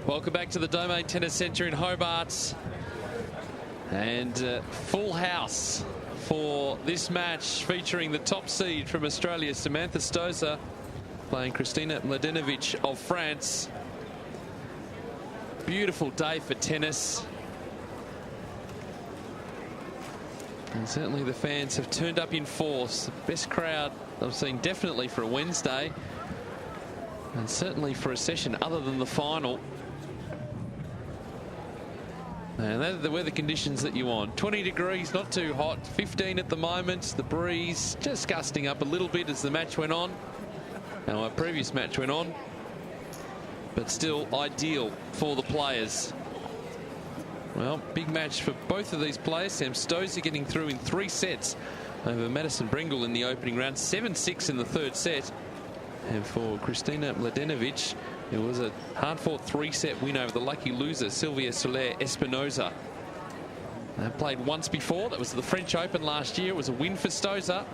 Welcome back to the Domain Tennis Centre in Hobart. And full house for this match featuring the top seed from Australia, Samantha Stosur, playing Kristina Mladenovic of France. Beautiful day for tennis. And certainly the fans have turned up in force. The best crowd I've seen definitely for a Wednesday. And certainly for a session other than the final. And they're the weather conditions that you want. 20 degrees, not too hot. 15 at the moment. The breeze just gusting up a little bit as the match went on. Our previous match went on. But still ideal for the players. Well, big match for both of these players. Sam Stosur getting through in 3 sets over Madison Brengle in the opening round. 7-6 in the third set. And for Kristina Mladenovic, it was a hard-fought 3-set win over the lucky loser, Silvia Soler Espinosa. They played once before. That was the French Open last year. It was a win for Stosur.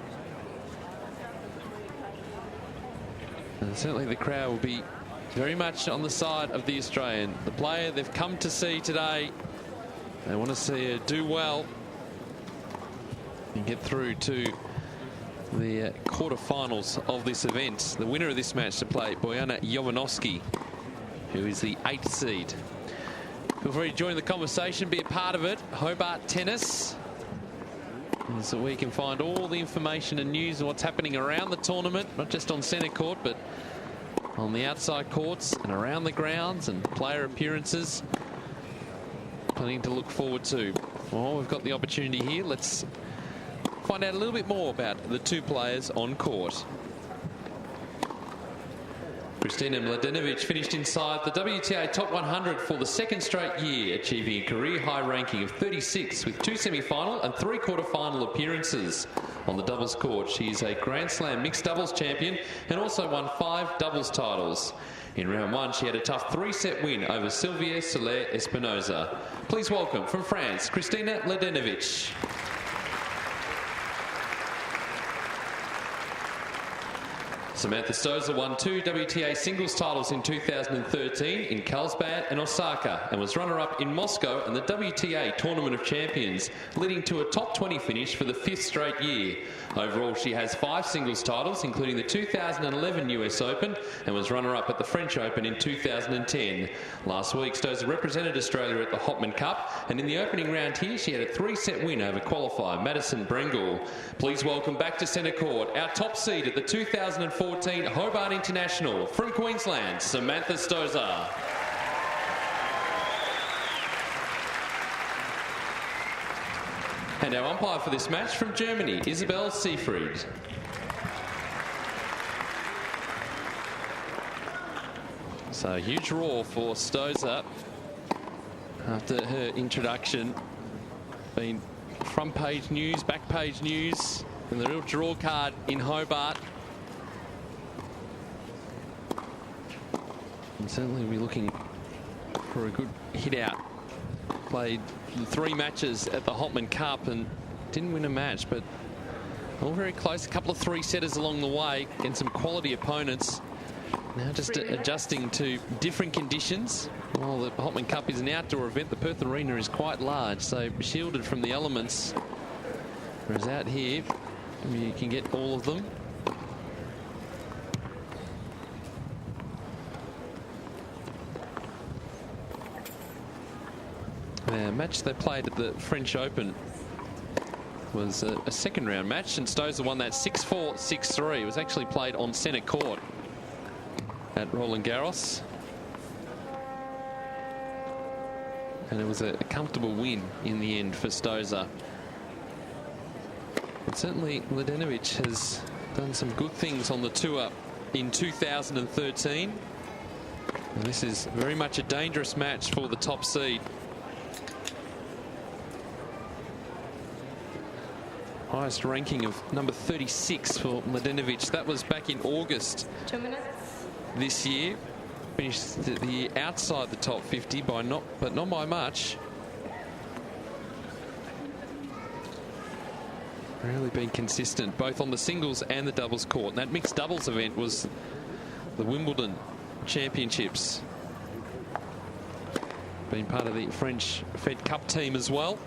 And certainly the crowd will be very much on the side of the Australian. The player they've come to see today, they want to see her do well and get through to the quarterfinals of this event. The winner of this match to play Bojana Jovanovski, who is the 8th seed. Feel free to join the conversation, be a part of it. Hobart Tennis, so we can find all the information and news and what's happening around the tournament, not just on centre court, but on the outside courts and around the grounds and player appearances. Plenty to look forward to. Well, we've got the opportunity here. Let's find out a little bit more about the two players on court. Kristina Mladenovic finished inside the WTA Top 100 for the 2nd straight year, achieving a career-high ranking of 36 with 2 semi-final and 3 quarter-final appearances. On the doubles court, she is a Grand Slam mixed doubles champion and also won 5 doubles titles. In round 1, she had a tough 3-set win over Silvia Soler Espinosa. Please welcome from France, Kristina Mladenovic. Samantha Stosur won 2 WTA singles titles in 2013 in Carlsbad and Osaka, and was runner-up in Moscow and the WTA Tournament of Champions, leading to a top 20 finish for the 5th straight year. Overall, she has 5 singles titles, including the 2011 US Open, and was runner-up at the French Open in 2010. Last week, Stosur represented Australia at the Hopman Cup, and in the opening round here, she had a 3-set win over qualifier Madison Brengle. Please welcome back to centre court our top seed at the 2014 Hobart International from Queensland, Samantha Stosur. And our umpire for this match from Germany, Isabel Seefried. So a huge roar for Stosur after her introduction. Been front page news, back page news, and the real draw card in Hobart. And certainly we're looking for a good hit out. Played 3 matches at the Hopman Cup and didn't win a match, but all very close. A couple of 3-setters along the way and some quality opponents. Now just adjusting to different conditions. While the Hopman Cup is an outdoor event, the Perth Arena is quite large, so shielded from the elements. Whereas out here, you can get all of them. The match they played at the French Open was a 2nd round match, and Stosur won that 6-4, 6-3. It was actually played on centre court at Roland Garros. And it was a comfortable win in the end for Stosur. But certainly Mladenovic has done some good things on the tour in 2013. And this is very much a dangerous match for the top seed. Highest ranking of number 36 for Mladenovic. That was back in August 2 minutes this year. Finished the outside the top 50 but not by much. Really been consistent both on the singles and the doubles court. And that mixed doubles event was the Wimbledon Championships. been part of the French Fed Cup team as well.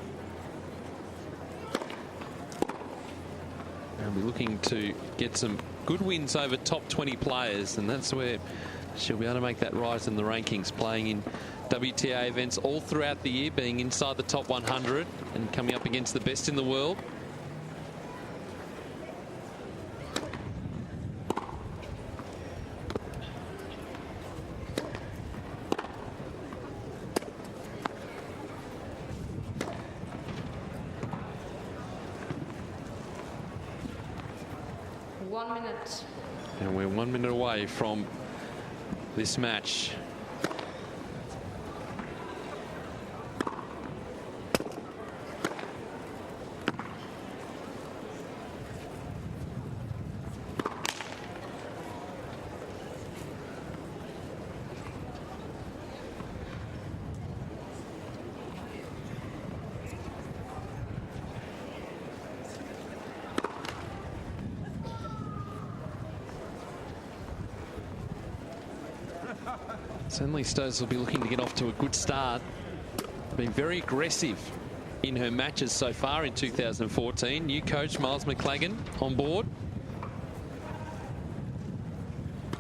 And we're looking to get some good wins over top 20 players, and that's where she'll be able to make that rise in the rankings, playing in WTA events all throughout the year, being inside the top 100 and coming up against the best in the world. And we're 1 minute away from this match. Certainly Stosur will be looking to get off to a good start. Been very aggressive in her matches so far in 2014. New coach Miles McLagan on board.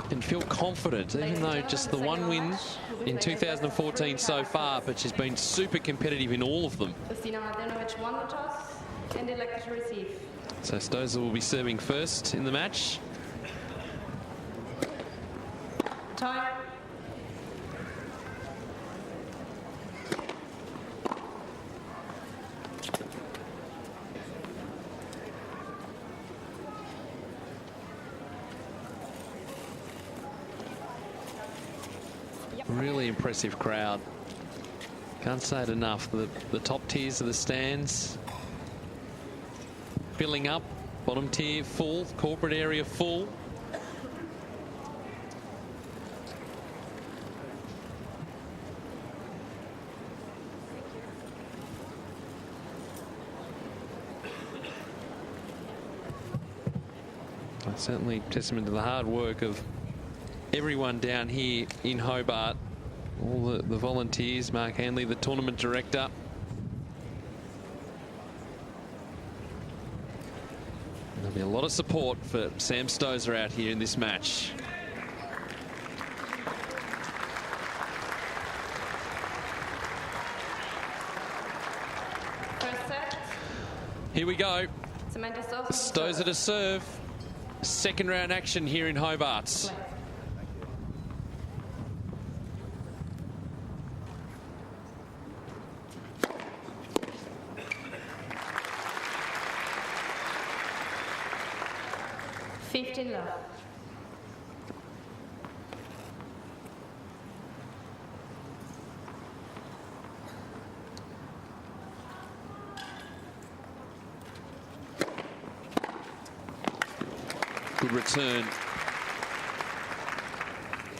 And feel confident, even though just the one win in 2014 so far, but she's been super competitive in all of them. Kristina Mladenovic won the toss and elected to receive. So Stosur will be serving first in the match. Time. Really impressive crowd. Can't say it enough. The top tiers of the stands filling up. Bottom tier full. Corporate area full. Certainly testament to the hard work of everyone down here in Hobart. All the volunteers, Mark Hanley, the tournament director. There'll be a lot of support for Sam Stosur out here in this match. First set. Here we go. Samantha Stosur. Stosur to serve. Second round action here in Hobart. Play. Love. Good return.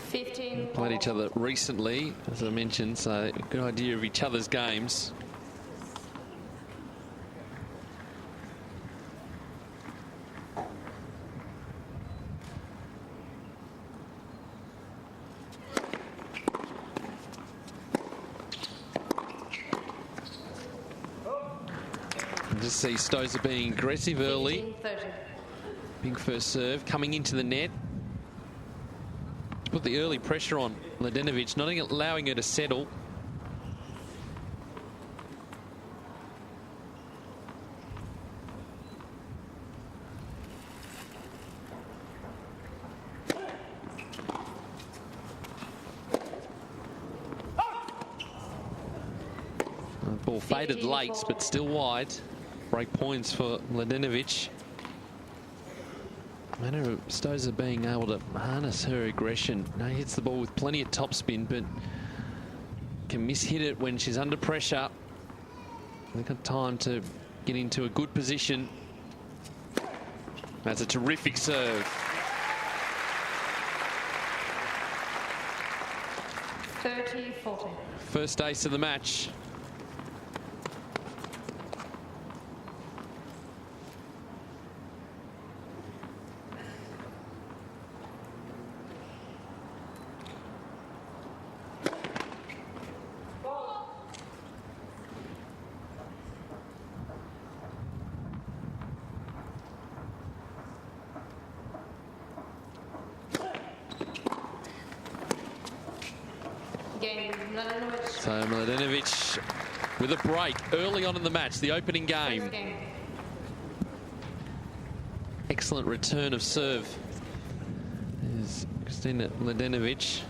15. Played each other recently, as I mentioned, so good idea of each other's games. Just see Stosur being aggressive early. 15-30. Big first serve coming into the net. Put the early pressure on Mladenovic, not allowing her to settle. The ball faded late, but still wide. Break points for Mladenovic. Matter of Stosur being able to harness her aggression. Now hits the ball with plenty of topspin, but can miss-hit it when she's under pressure. They've got time to get into a good position. That's a terrific serve. 30-40. First ace of the match. game, Mladenovic. So Mladenovic with a break early on in the match, the opening game. First game. Excellent return of serve. There's Kristina Mladenovic.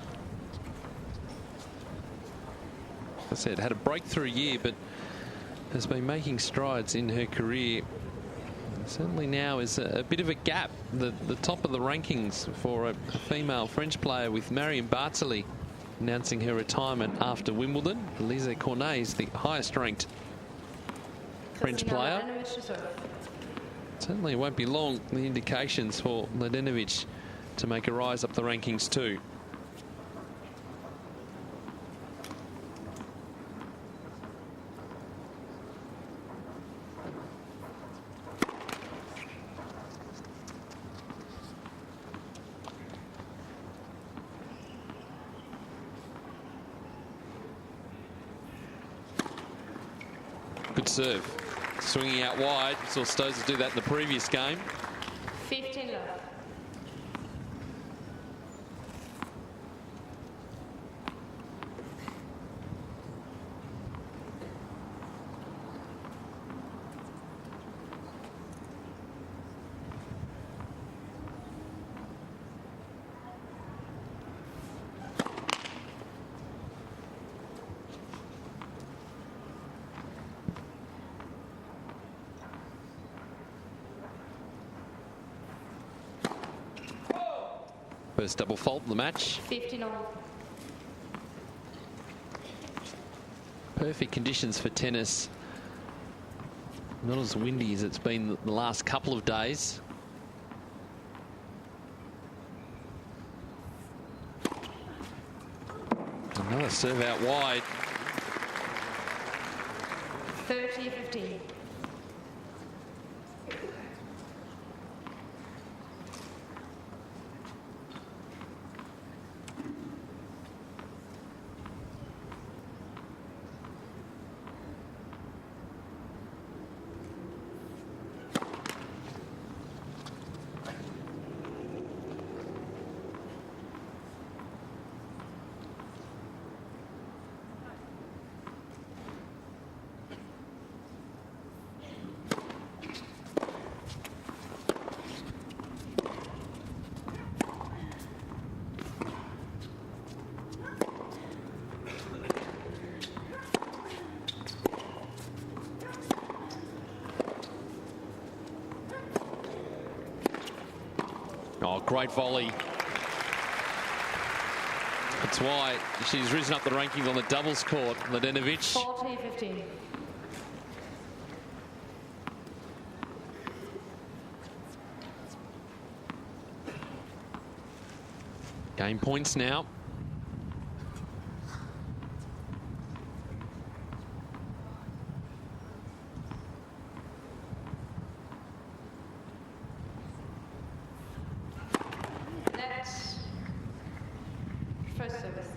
Like I said, had a breakthrough year, but has been making strides in her career. Certainly now is a bit of a gap, the top of the rankings for a female French player, with Marion Bartoli announcing her retirement after Wimbledon. Elise Cornet is the highest ranked French player. Certainly it won't be long, the indications for Mladenovic to make a rise up the rankings too. Good serve. Swinging out wide. Saw Stosur do that in the previous game. 15 love. First double fault in the match. 15 all. Perfect conditions for tennis. Not as windy as it's been the last couple of days. Another serve out wide. 30-15. Oh, great volley. That's why she's risen up the rankings on the doubles court, Mladenovic. 40-15. Game points now. Net. First service.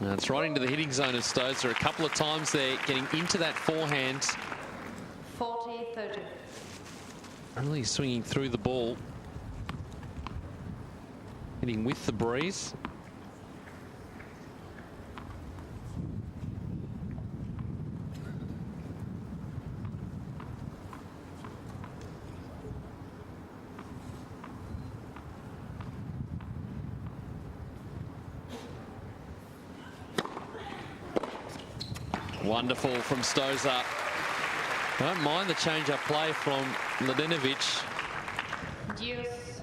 It's right into the hitting zone of Stosur. A couple of times there, getting into that forehand. 40-30. Really swinging through the ball. Hitting with the breeze. Wonderful from Stosur. I don't mind the change-up play from Mladenovic. Deuce.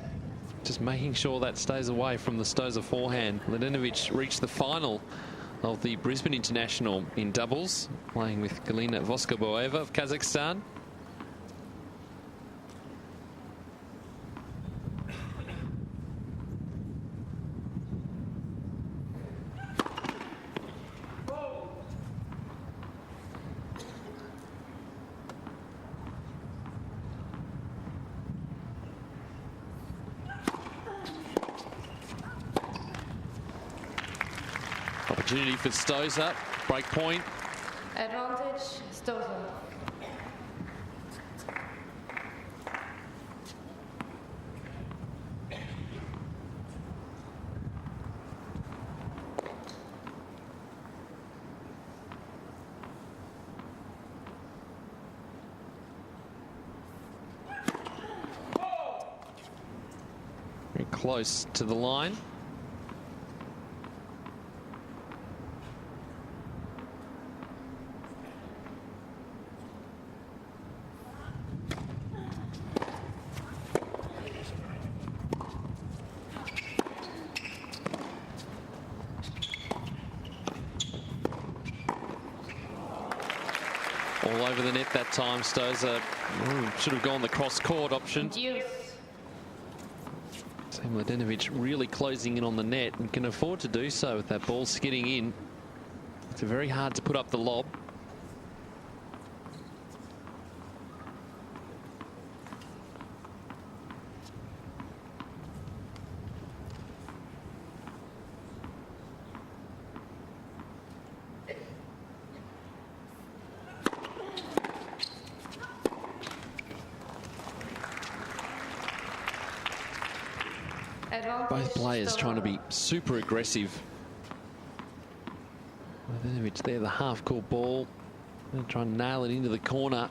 Just making sure that stays away from the Stosur forehand. Mladenovic reached the final of the Brisbane International in doubles, playing with Galina Voskoboeva of Kazakhstan. Opportunity for Stosur. Break point. Advantage, Stosur. Very close to the line. All over the net that time. Stosur should have gone the cross-court option. Deuce. Mladenovic really closing in on the net and can afford to do so with that ball skidding in. It's very hard to put up the lob. Both players trying to be super aggressive. Mladenovic there, the half-court ball. Trying to nail it into the corner.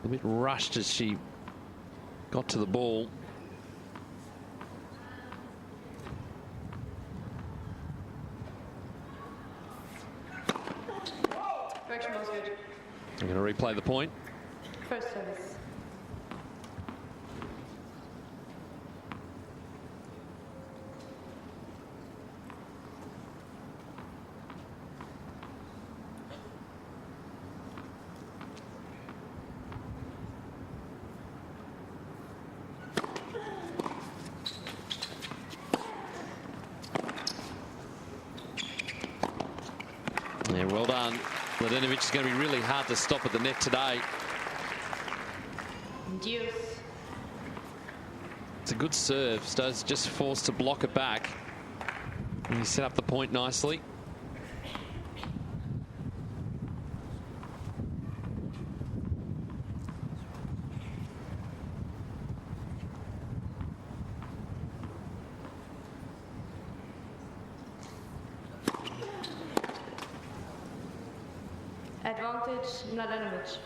A bit rushed as she got to the ball. I'm going to replay the point. First service. Yeah, well done. Mladenovic is going to be really hard to stop at the net today. Deuce. It's a good serve. Stosur just forced to block it back. And he set up the point nicely. Advantage, Mladenovic.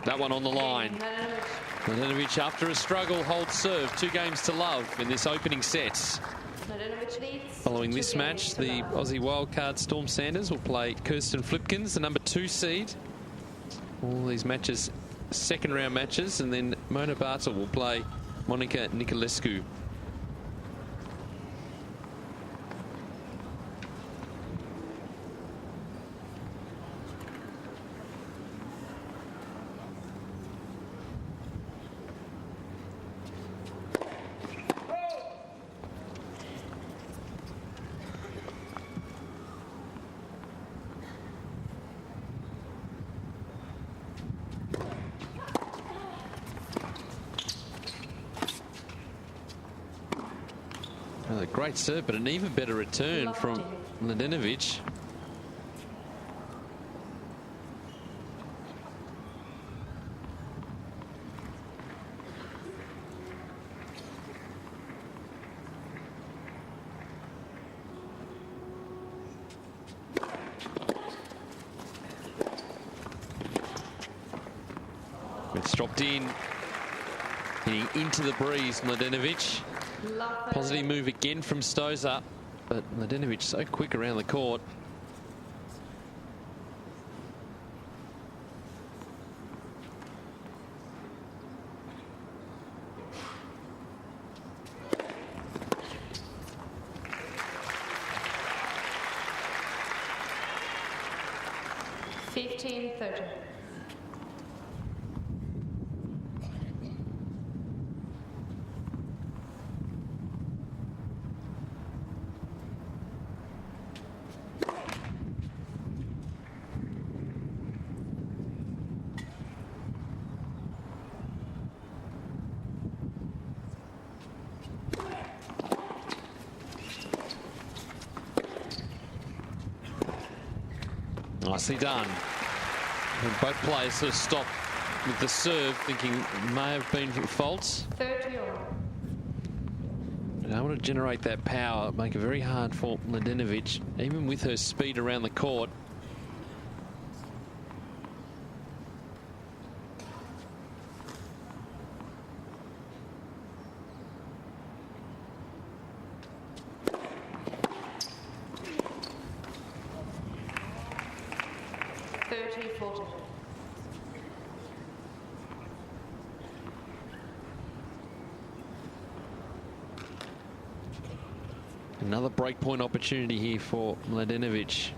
That one on the line. Mladenovic, after a struggle, holds serve. 2 games to love in this opening set. Following this match, the Aussie wildcard Storm Sanders will play Kirsten Flipkins, the number 2 seed. All these matches, second round matches, and then Mona Bartel will play Monica Niculescu. Well, a great serve, but an even better return from Mladenovic. It's dropped in, hitting into the breeze, Mladenovic. Positive move again from Stosur, but Mladenovic so quick around the court. Nicely done. And both players sort of stopped with the serve, thinking it may have been faults. 30 all. And able to generate that power, make it very hard for Mladenovic, even with her speed around the court. Another breakpoint opportunity here for Mladenovic.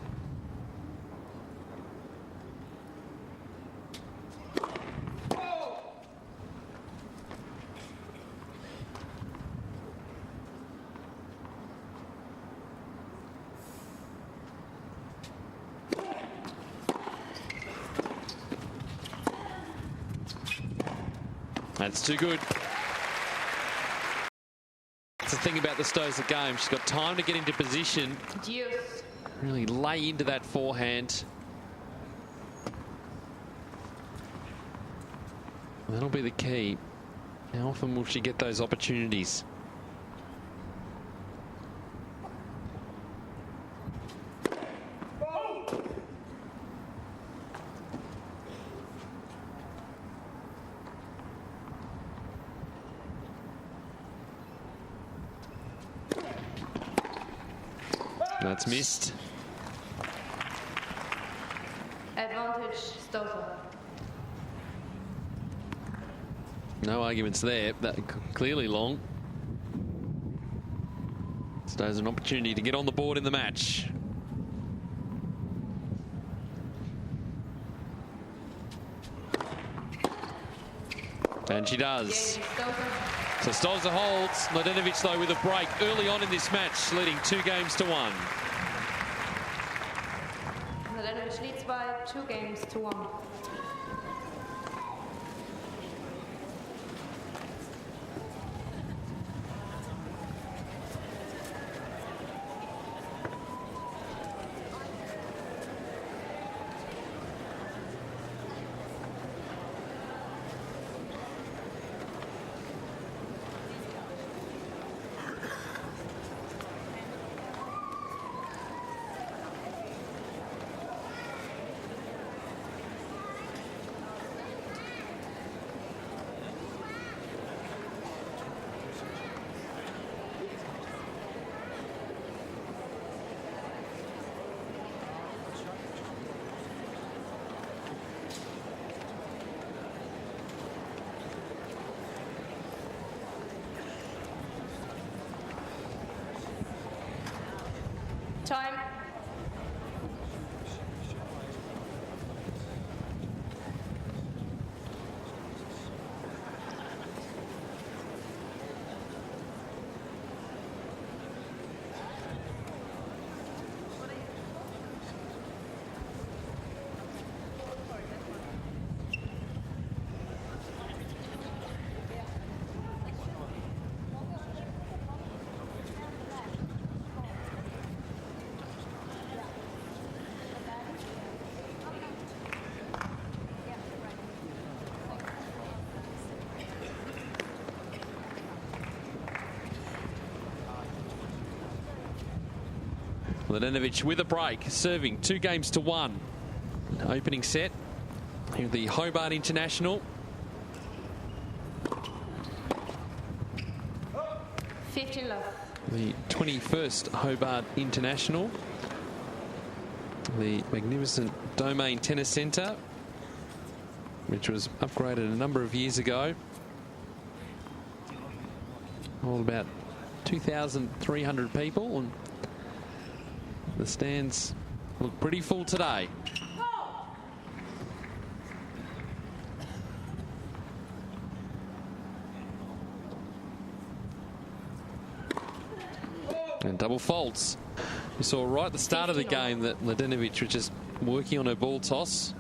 That's too good. That's the thing about the Stosur game. She's got time to get into position. Deuce. Really lay into that forehand. That'll be the key. How often will she get those opportunities? That's missed. Advantage Stosur. No arguments there. That clearly long. Stosur an opportunity to get on the board in the match. And she does. So Stosur holds. Mladenovic though with a break early on in this match, leading 2-1. Mladenovic leads by 2-1. Time. Mladenovic with a break, serving 2-1. Opening set here at the Hobart International. 15 love. The 21st Hobart International. The magnificent Domain Tennis Centre, which was upgraded a number of years ago. All about 2,300 people, and the stands look pretty full today. And double faults. We saw right at the start of the game that Mladenovic was just working on her ball toss.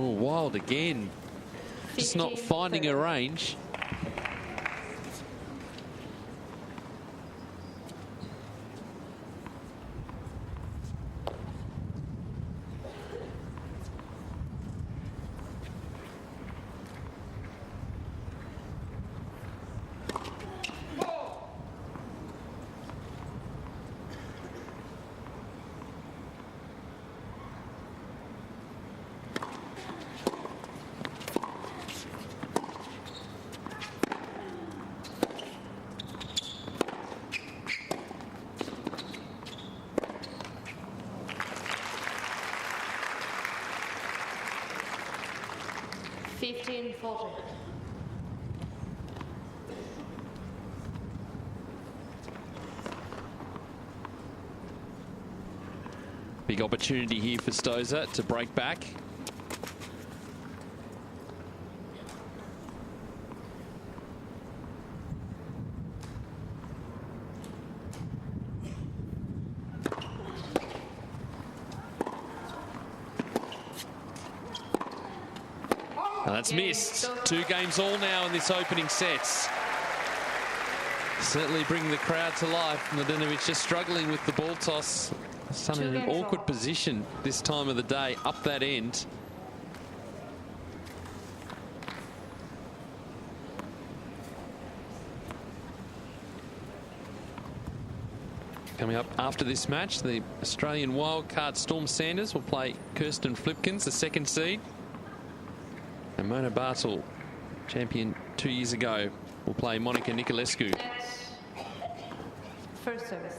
Oh, Wild again. Just not finding a range. Big opportunity here for Stosur to break back. And that's missed. 2 games all now in this opening sets. Certainly bringing the crowd to life. Mladenovic just struggling with the ball toss. Some in an awkward position this time of the day, up that end. Coming up after this match, the Australian wildcard Storm Sanders will play Kirsten Flipkins, the 2nd seed. And Mona Bartel, champion 2 years ago, will play Monica Nicolescu. First service.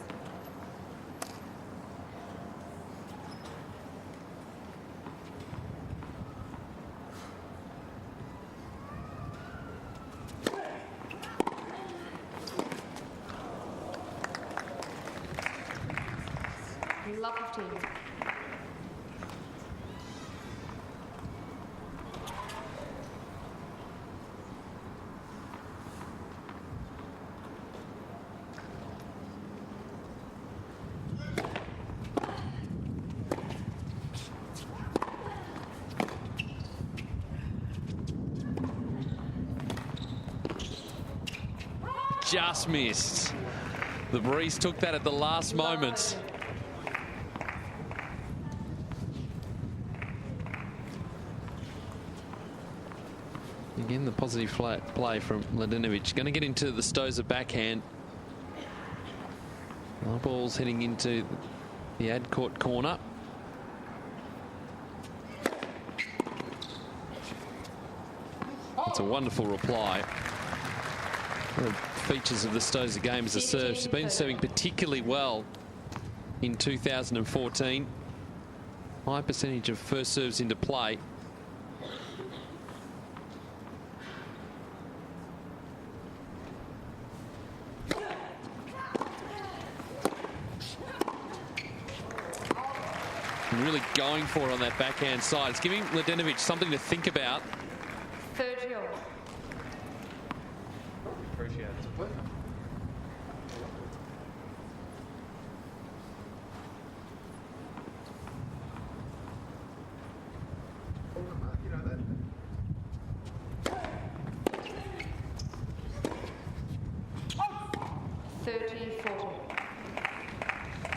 Lock of team. Just missed. The breeze took that at the last moment. Again, the positive play from Mladenovic. Going to get into the Stosur backhand. The ball's heading into the ad court corner. It's a wonderful reply. One of the features of the Stosur game is the serve. She's been serving particularly well in 2014. High percentage of first serves into play. And really going for it on that backhand side. It's giving Mladenovic something to think about. 30 all. Appreciate it.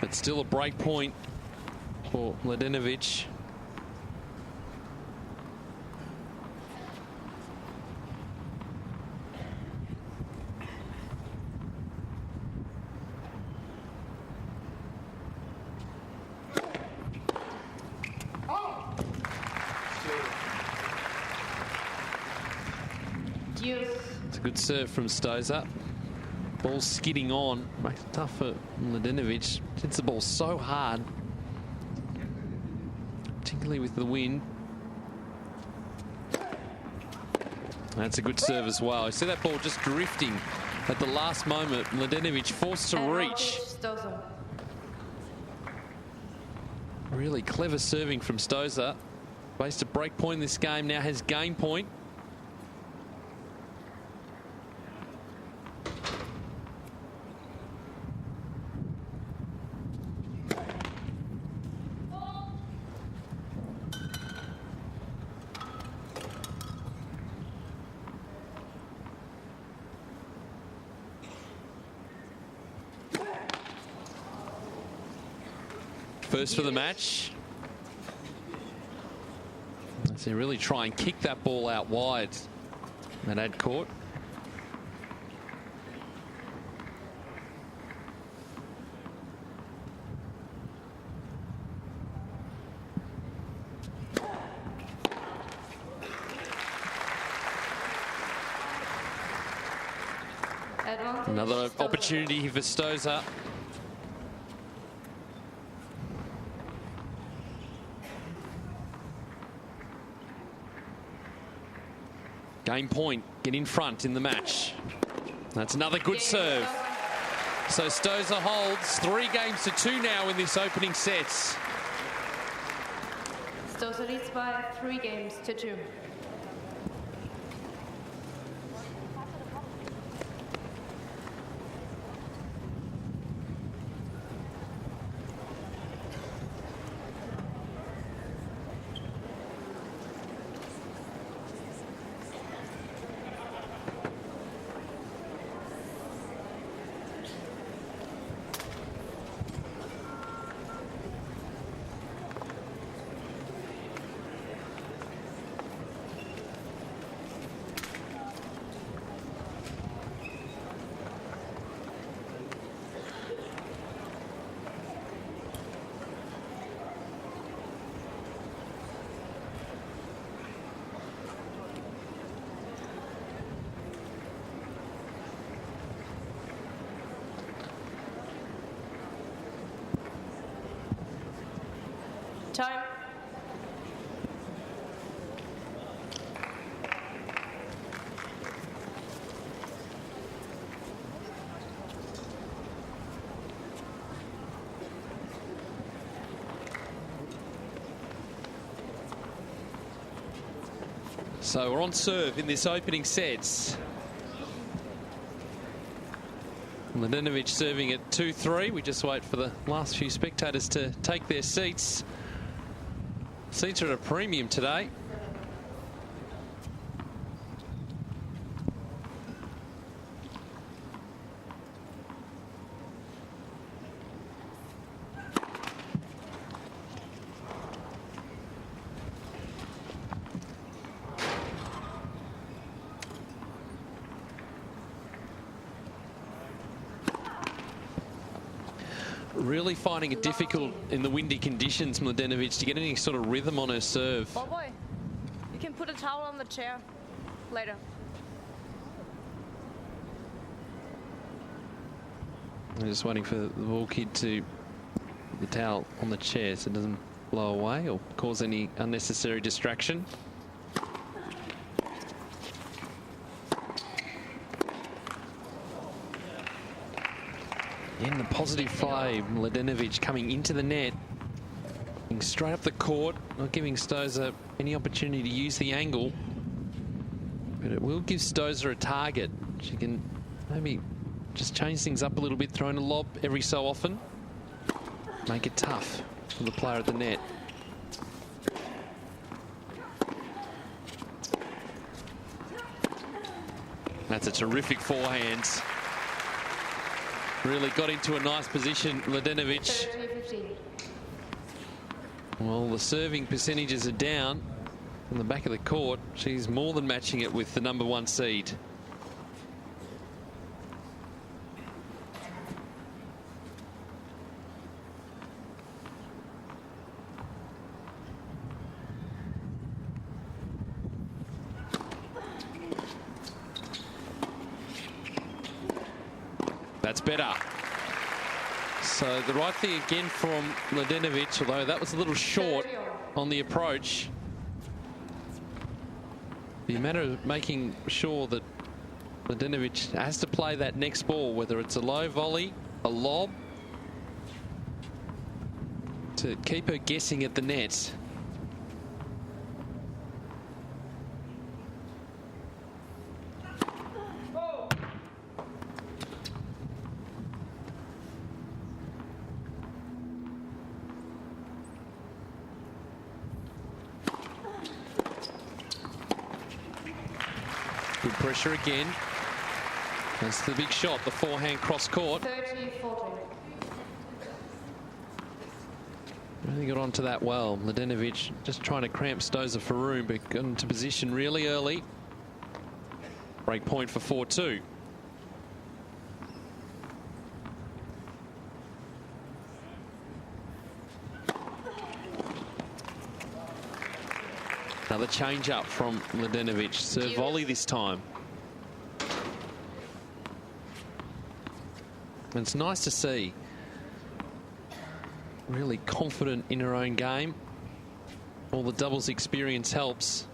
But still a break point for Mladenovic. It's a good serve from Stosur. Ball skidding on. Makes it tough for Mladenovic. Hits the ball so hard, particularly with the wind. That's a good serve as well. You see that ball just drifting at the last moment. Mladenovic forced to reach. Really clever serving from Stosur. Based a break point in this game, now has game point. First for the match. As they really try and kick that ball out wide at ad court. Another opportunity for Stosur. Game point, get in front in the match. That's another good serve. So Stosur holds 3 games to 2 now in this opening set. Stosur leads by 3 games to 2. Time. So we're on serve in this opening set. Mladenovic serving at 2-3. We just wait for the last few spectators to take their seats. Seats are at a premium today. Really finding it difficult in the windy conditions, Mladenovic, to get any sort of rhythm on her serve. Oh boy, you can put a towel on the chair later. I'm just waiting for the ball kid to put the towel on the chair so it doesn't blow away or cause any unnecessary distraction. In the positive play, Mladenovic coming into the net, straight up the court, not giving Stosur any opportunity to use the angle, but it will give Stosur a target. She can maybe just change things up a little bit, throwing a lob every so often, make it tough for the player at the net. That's a terrific forehand. Really got into a nice position, Mladenovic. Well, the serving percentages are down on the back of the court. She's more than matching it with the #1 seed. That's better. So the right thing again from Mladenovic, although that was a little short on the approach. The matter of making sure that Mladenovic has to play that next ball, whether it's a low volley, a lob, to keep her guessing at the net. Good pressure again. That's the big shot, the forehand cross court. 30-40. Really got onto that well. Mladenovic just trying to cramp Stosur for room, but got into position really early. Break point for 4-2. Another change up from Mladenovic. Serve volley this time. And it's nice to see. Really confident in her own game. All the doubles experience helps.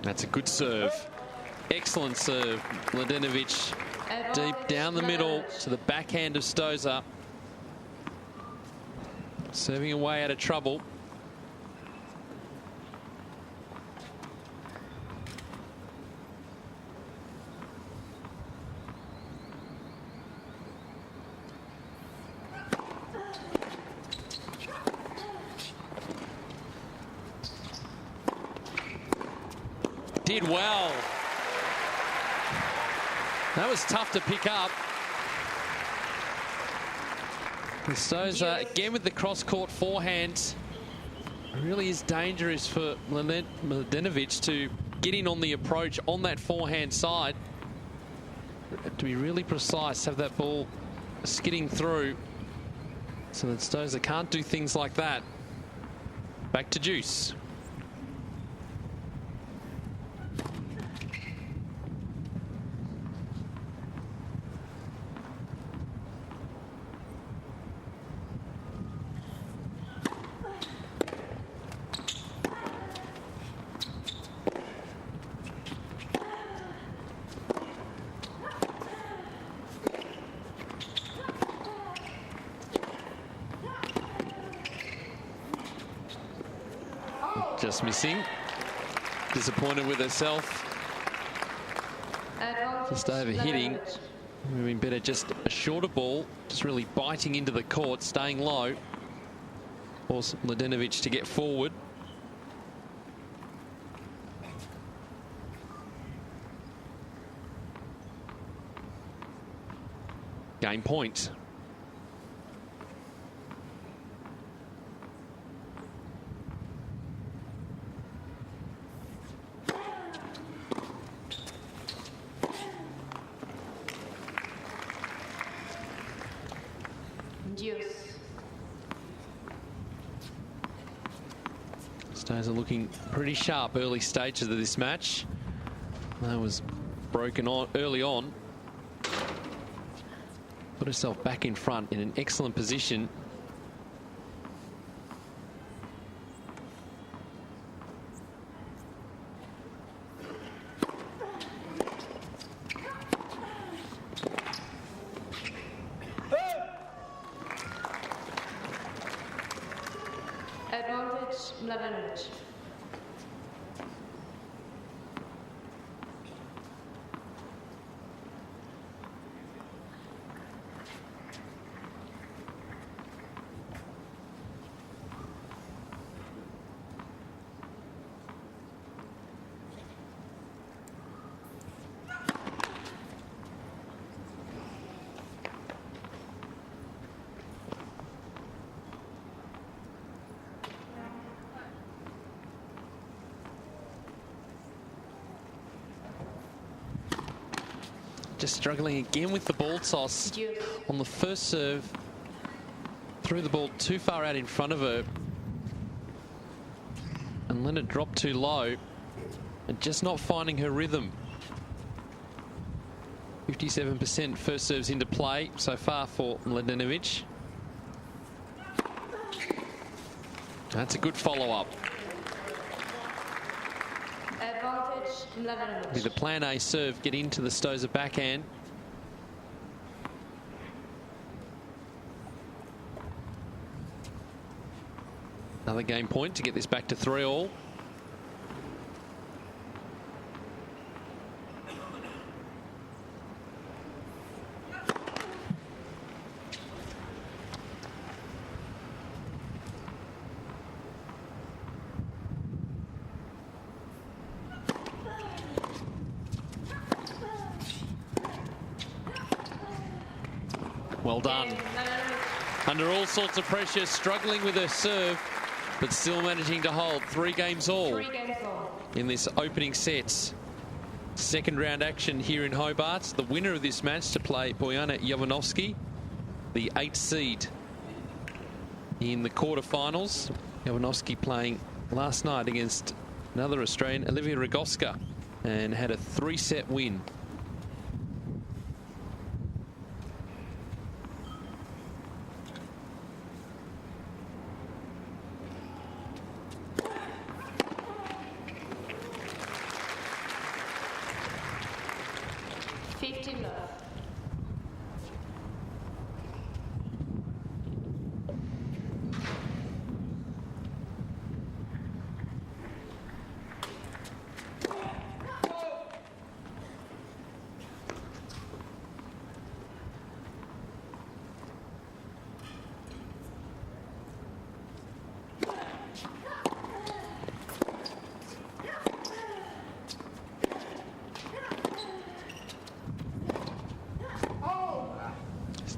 That's a good serve. Excellent serve. Mladenovic deep down the middle to the backhand of Stosur. Serving away out of trouble. Did well. That was tough to pick up. Stosur again with the cross-court forehand. It really is dangerous for Mladenovic to get in on the approach on that forehand side. To be really precise, have that ball skidding through so that Stosur can't do things like that. Back to deuce. Just missing. Disappointed with herself. Just overhitting. Moving better, just a shorter ball. Just really biting into the court, staying low. Force Mladenovic to get forward. Game point. Stosur looking pretty sharp early stages of this match. That was broken on early on. Put herself back in front in an excellent position. Advantage, Mladenovic. Just struggling again with the ball toss on the first serve. Threw the ball too far out in front of her and let it drop too low and just not finding her rhythm. 57% first serves into play so far for Mladenovic. That's a good follow-up. With the plan A serve, get into the Stosur backhand. Another game point to get this back to 3-all. Well done. Under all sorts of pressure, struggling with her serve, but still managing to hold 3 games all in this opening set. Second round action here in Hobart. The winner of this match to play Bojana Jovanovski, the 8th seed in the quarterfinals. Jovanovski playing last night against another Australian, Olivia Rogoska, and had a 3-set win.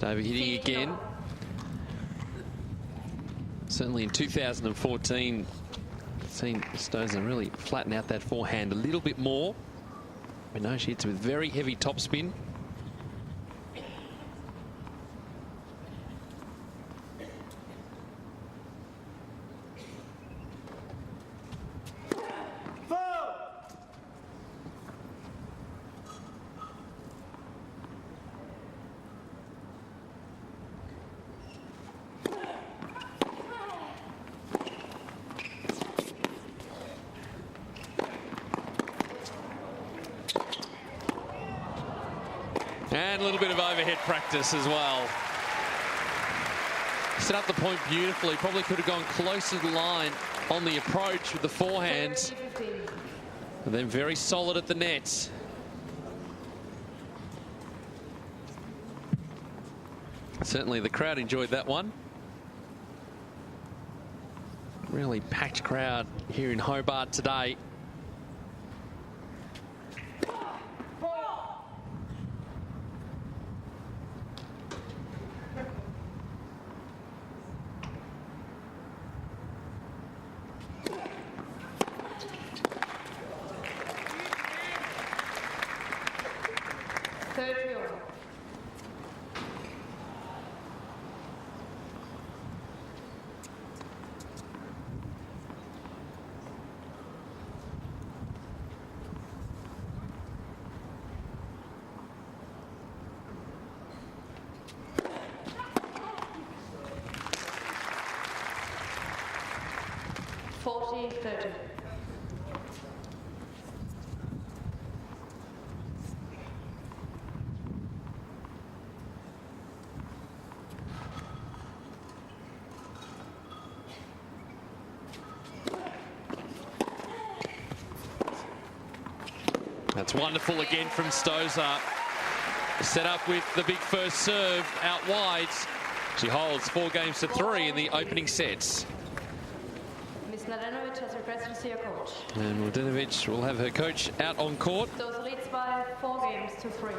Overhitting again. Certainly in 2014, seen Stosur really flatten out that forehand a little bit more. We know she hits with very heavy topspin. And a little bit of overhead practice as well. Set up the point beautifully. Probably could have gone closer to the line on the approach with the forehand. And then very solid at the net. Certainly the crowd enjoyed that one. Really packed crowd here in Hobart today. That's wonderful again from Stosur. Set up with the big first serve out wide. She holds 4-3 in the opening sets. Ms. Mladenovic has requested to see her coach. And Mladenovic will have her coach out on court. Stosur leads by 4-3.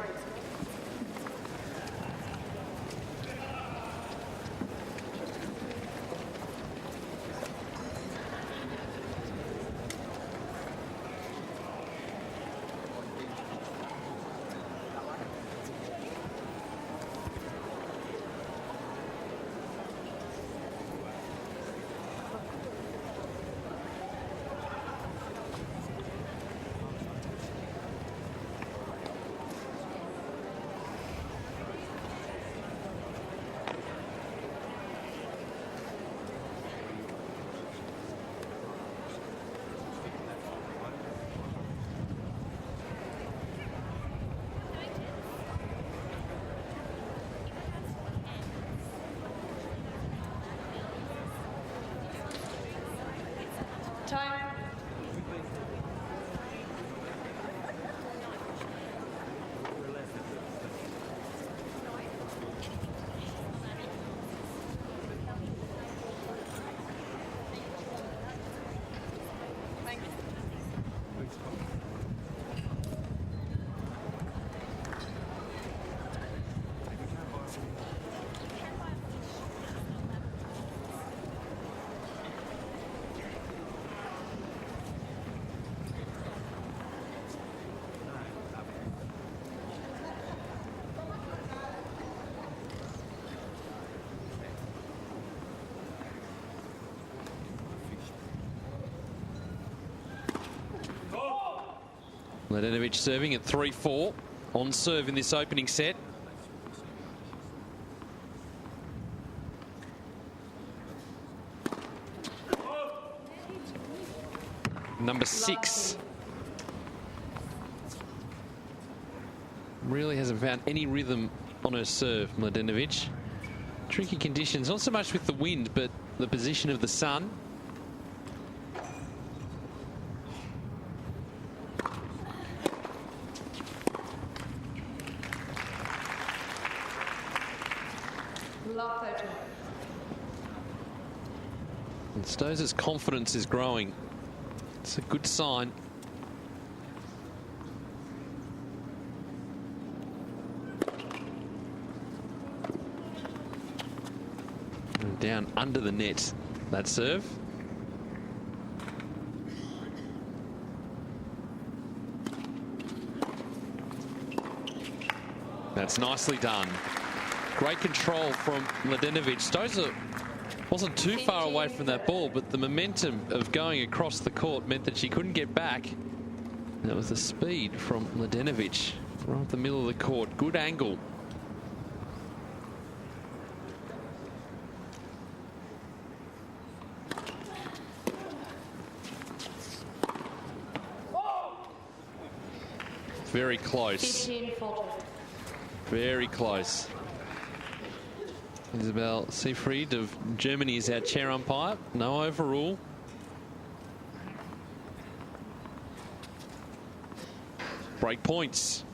Mladenovic serving at 3-4 on serve in this opening set. Number 6. Really hasn't found any rhythm on her serve, Mladenovic. Tricky conditions, not so much with the wind, but the position of the sun. And Stosur's confidence is growing. It's a good sign. And down under the net, that serve. That's nicely done. Great control from Mladenovic. Stosur wasn't too far away from that ball, but the momentum of going across the court meant that she couldn't get back. And that was the speed from Mladenovic. Right up the middle of the court. Good angle. Very close. Very close. Isabel Seefried of Germany is our chair umpire. No overrule. Break points.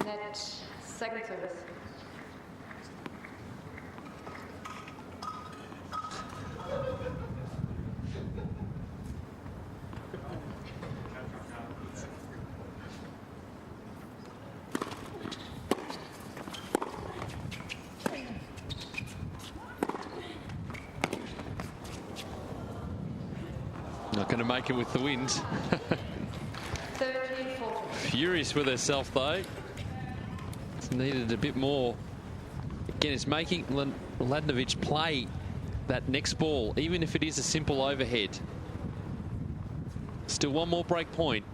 Net, second service. Not going to make it with the wind. 13-14. Furious with herself though. It's needed a bit more. Again, it's making Mladenovic play that next ball, even if it is a simple overhead. Still one more break point.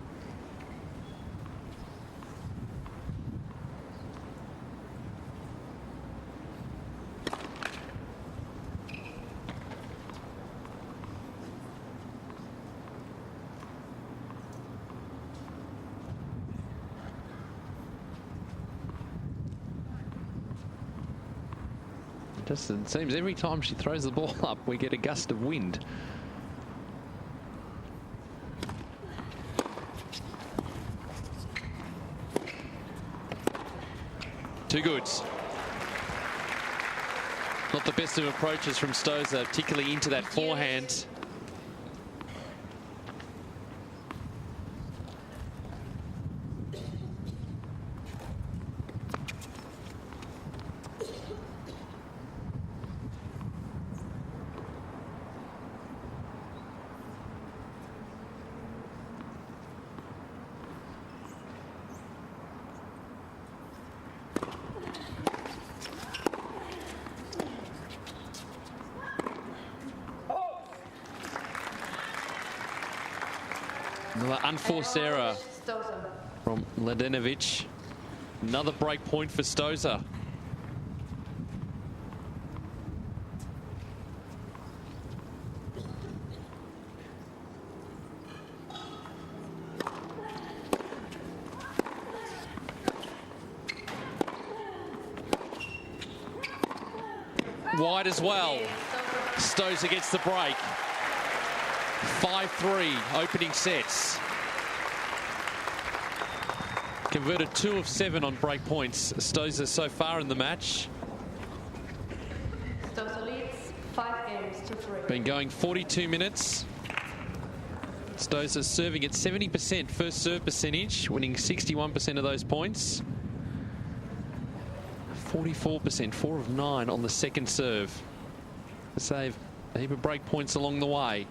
It seems every time she throws the ball up, we get a gust of wind. Two goods. Not the best of approaches from Stosur, particularly into that forehand. Another unforced error from Mladenovic. Another break point for Stosur. Wide as well. Stosur gets the break. 5-3 opening sets. Converted 2 of 7 on break points. Stosur so far in the match. Stosur leads 5 games to 3. Been going 42 minutes. Stosur serving at 70% first serve percentage, winning 61% of those points. 44%, 4 of 9 on the second serve. Save a heap of break points along the way.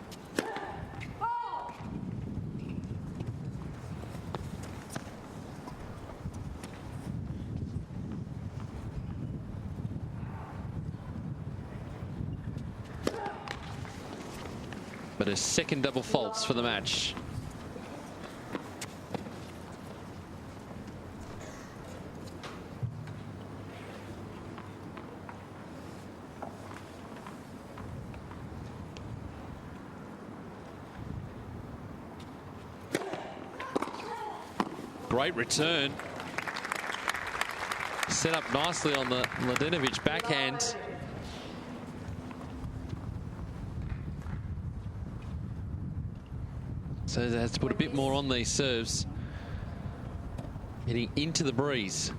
but a second double faults for the match. Great return. Set up nicely on the Mladenovic backhand. So it has to put a bit more on these serves. Heading into the breeze.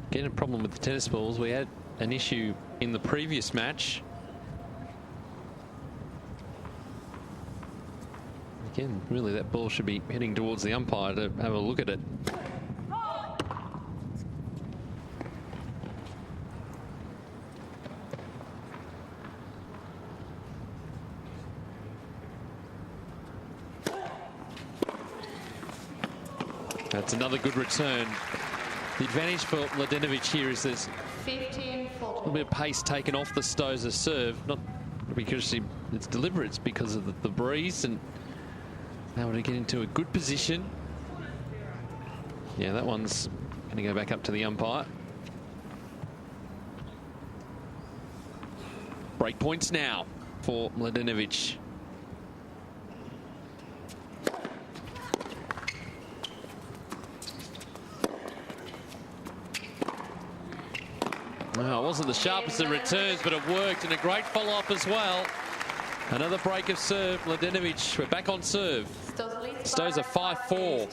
Again, a problem with the tennis balls. We had an issue in the previous match. Again, really that ball should be heading towards the umpire to have a look at it. That's another good return. The advantage for Mladenovic here is there's a little bit of pace taken off the Stosur serve, not because it's deliberate, it's because of the breeze, and able to get into a good position. Yeah, that one's going to go back up to the umpire. Break points now for Mladenovic. Well, it wasn't the sharpest of returns, but it worked, and a great follow-up as well. Another break of serve. Mladenovic, we're back on serve. Stosur 5-4.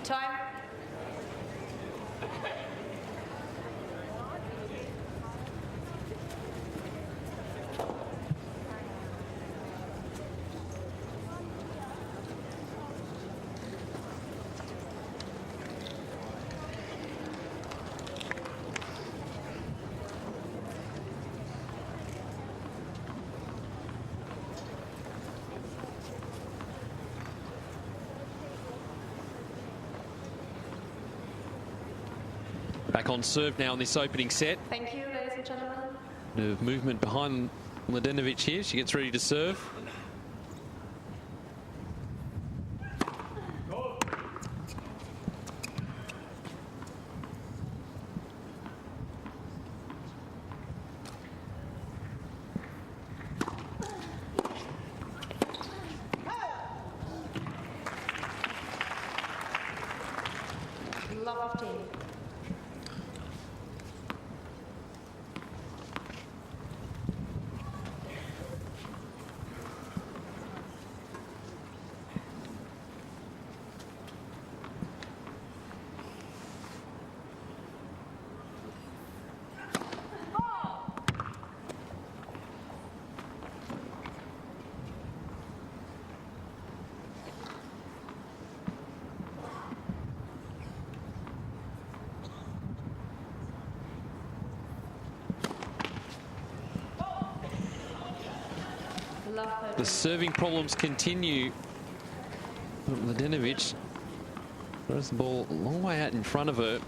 Time. Back on serve now in this opening set. Thank you, ladies and gentlemen. The movement behind Mladenovic here. She gets ready to serve. Love of team. The serving problems continue Mladenovic throws the ball a long way out in front of her.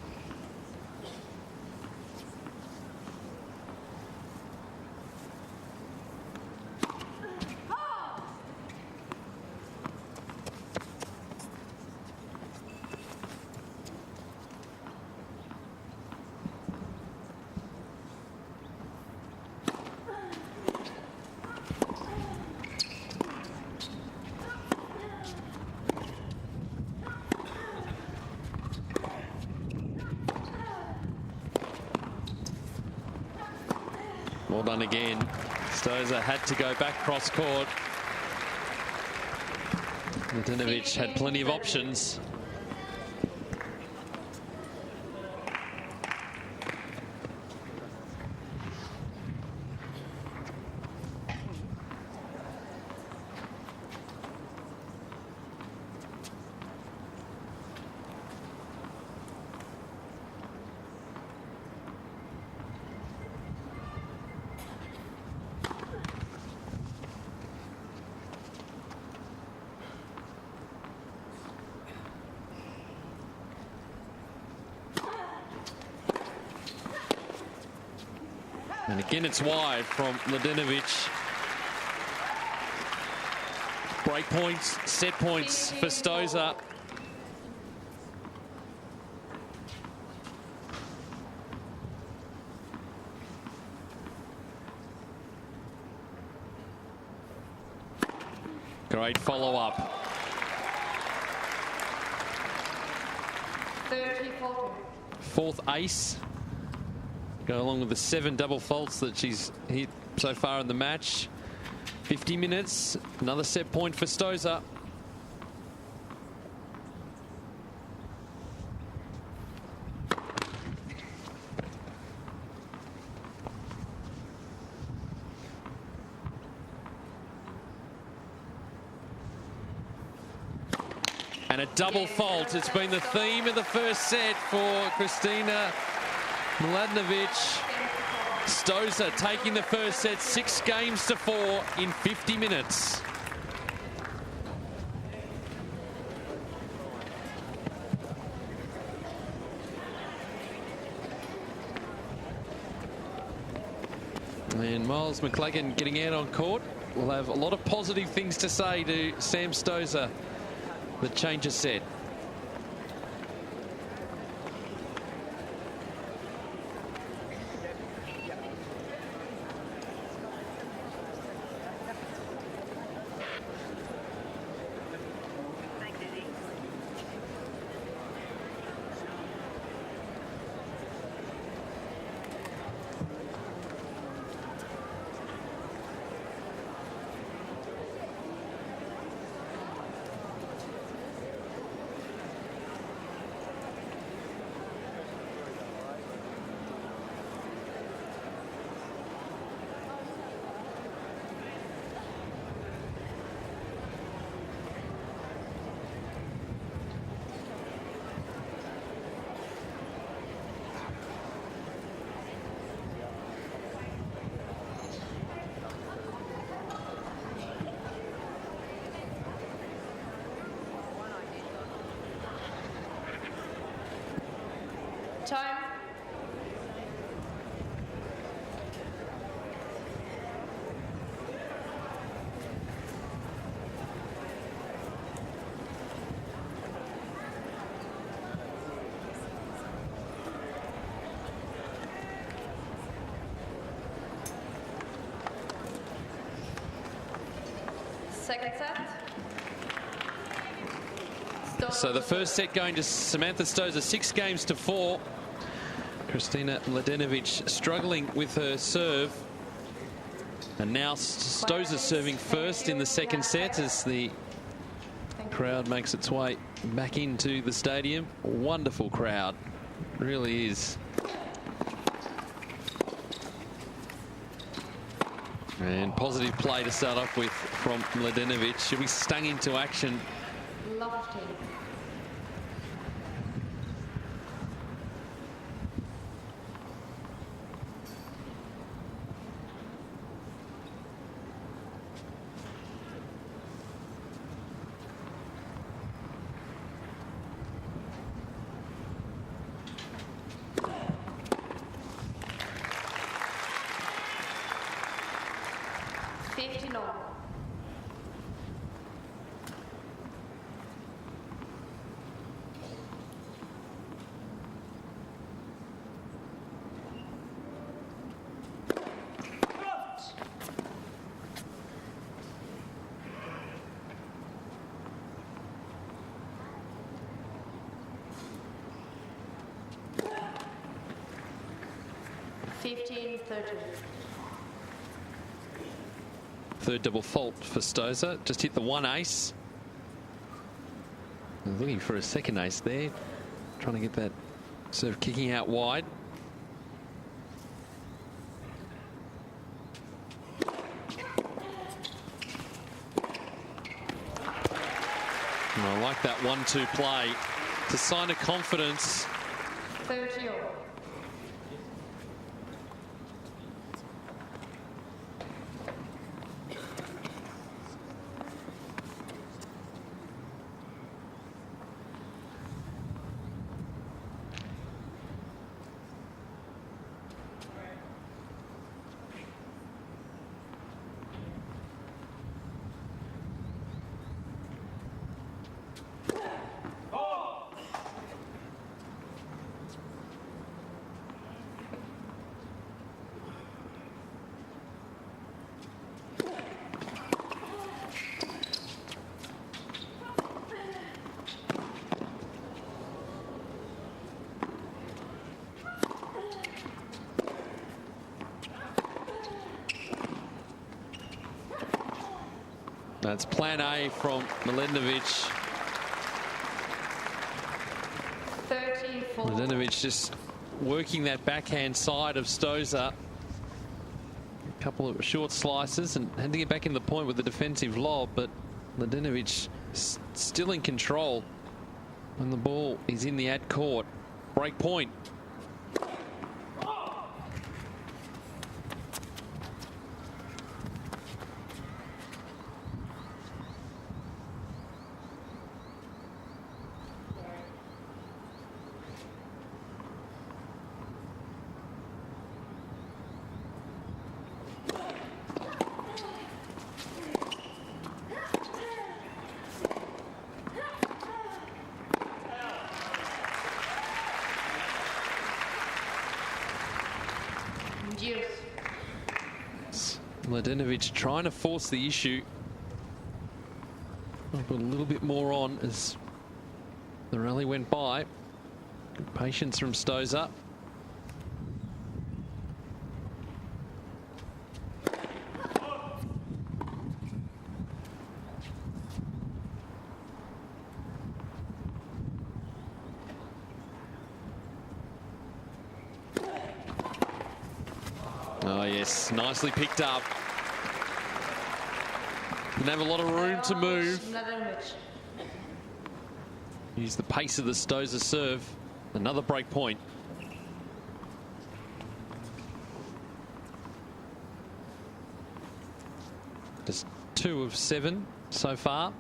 Well done again. Stosur had to go back cross court. Mladenovic had plenty of options. And again, it's wide from Mladenovic. Break points, set points for Stosur. Great follow-up. 30-40. Fourth ace. Go along with the 7 double faults that she's hit so far in the match. 50 minutes, another set point for Stosur. And a double fault. It's been the theme of the first set for Kristina Mladenovic. Stosur taking the first set 6-4 in 50 minutes. And Miles McLagan getting out on court. We'll have a lot of positive things to say to Sam Stosur, the change of set. Time. Second set. So the first set going to Samantha Stosur, 6-4. Kristina Mladenovic struggling with her serve. And now Stosur serving first in the second set as the crowd makes its way back into the stadium. Wonderful crowd, really is. And positive play to start off with from Mladenovic. She'll be stung into action. Lofty. 15-13. Third double fault for Stosur. Just hit the one ace. Looking for a second ace there. Trying to get that serve kicking out wide. And I like that 1-2 play. It's a sign of confidence. 30. That's plan A from Mladenovic. 34. Mladenovic just working that backhand side of Stosur. A couple of short slices and had to get back in the point with the defensive lob, but Mladenovic still in control when the ball is in the ad court. Break point. Mladenovic trying to force the issue. I'll put a little bit more on as the rally went by. Good patience from Stosur. Oh yes, nicely picked up. Didn't have a lot of room to move. Use the pace of the Stosur serve. Another break point. Just 2 of 7 so far.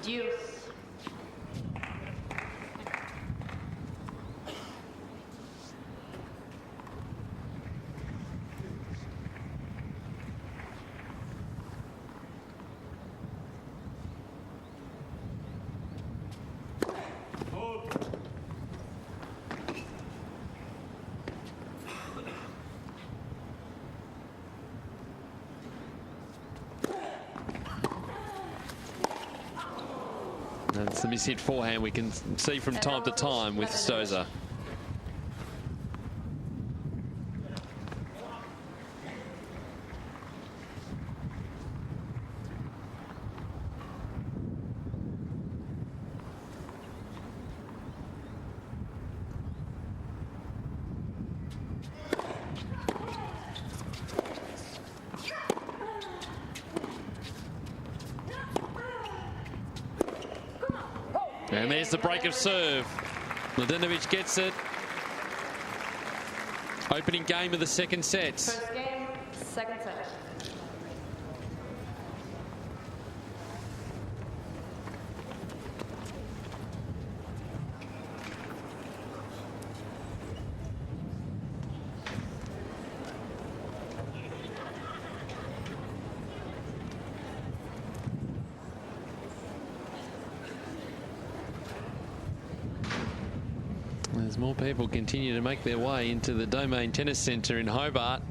Deuce. That's the mishit forehand we can see from time to time with Stosur. And there's the break of serve. Mladenovic gets it. Opening game of the second set. First game, second set. As more people continue to make their way into the Domain Tennis Centre in Hobart.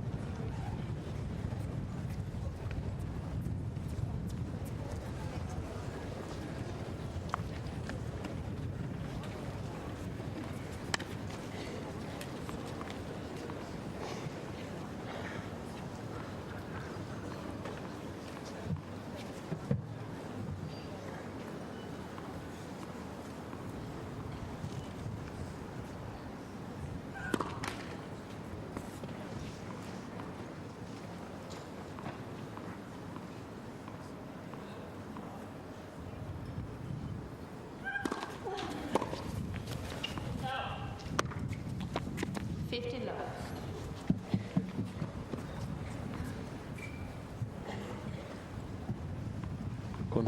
50 love.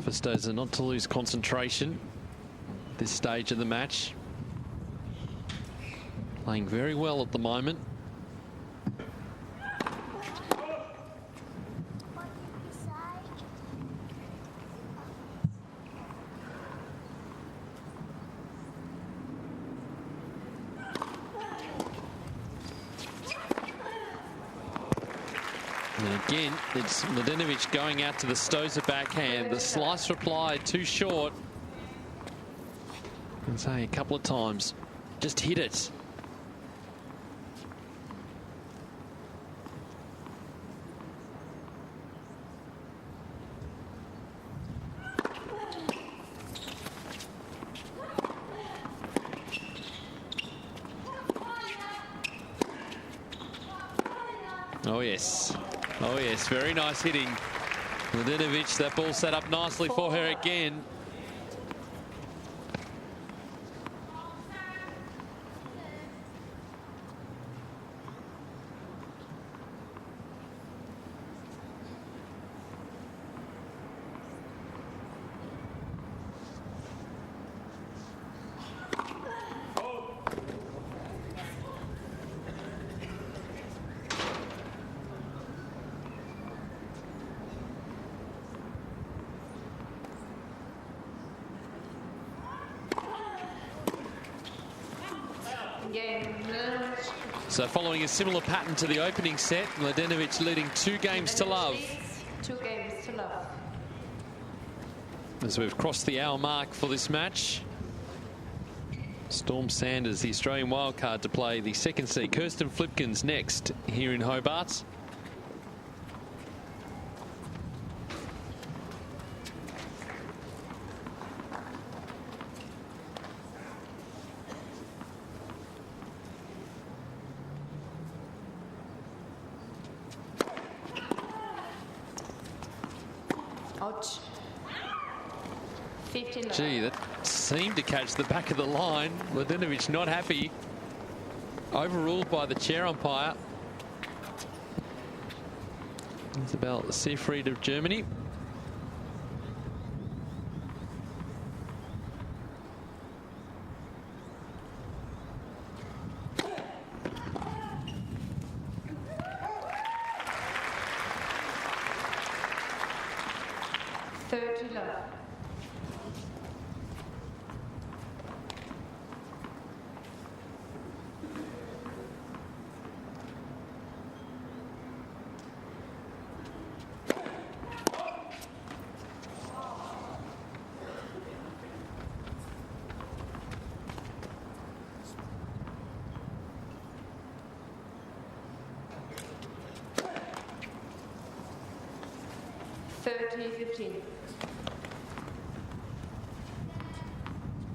For Stosur not to lose concentration at this stage of the match. Playing very well at the moment. And again, it's Mladenovic going out to the Stosur backhand. The slice reply too short. I'm saying a couple of times, just hit it. Oh yes. Oh yes, very nice hitting. Mladenovic, that ball set up nicely for her again. So following a similar pattern to the opening set, Mladenovic leading 2 games to love. 2 games to love. As we've crossed the hour mark for this match. Storm Sanders, the Australian wildcard, to play the second set. Kirsten Flipkins next here in Hobart. Ouch. 50 love. Gee, that seemed to catch the back of the line. Mladenovic not happy. Overruled by the chair umpire. Isabel Seefried of Germany.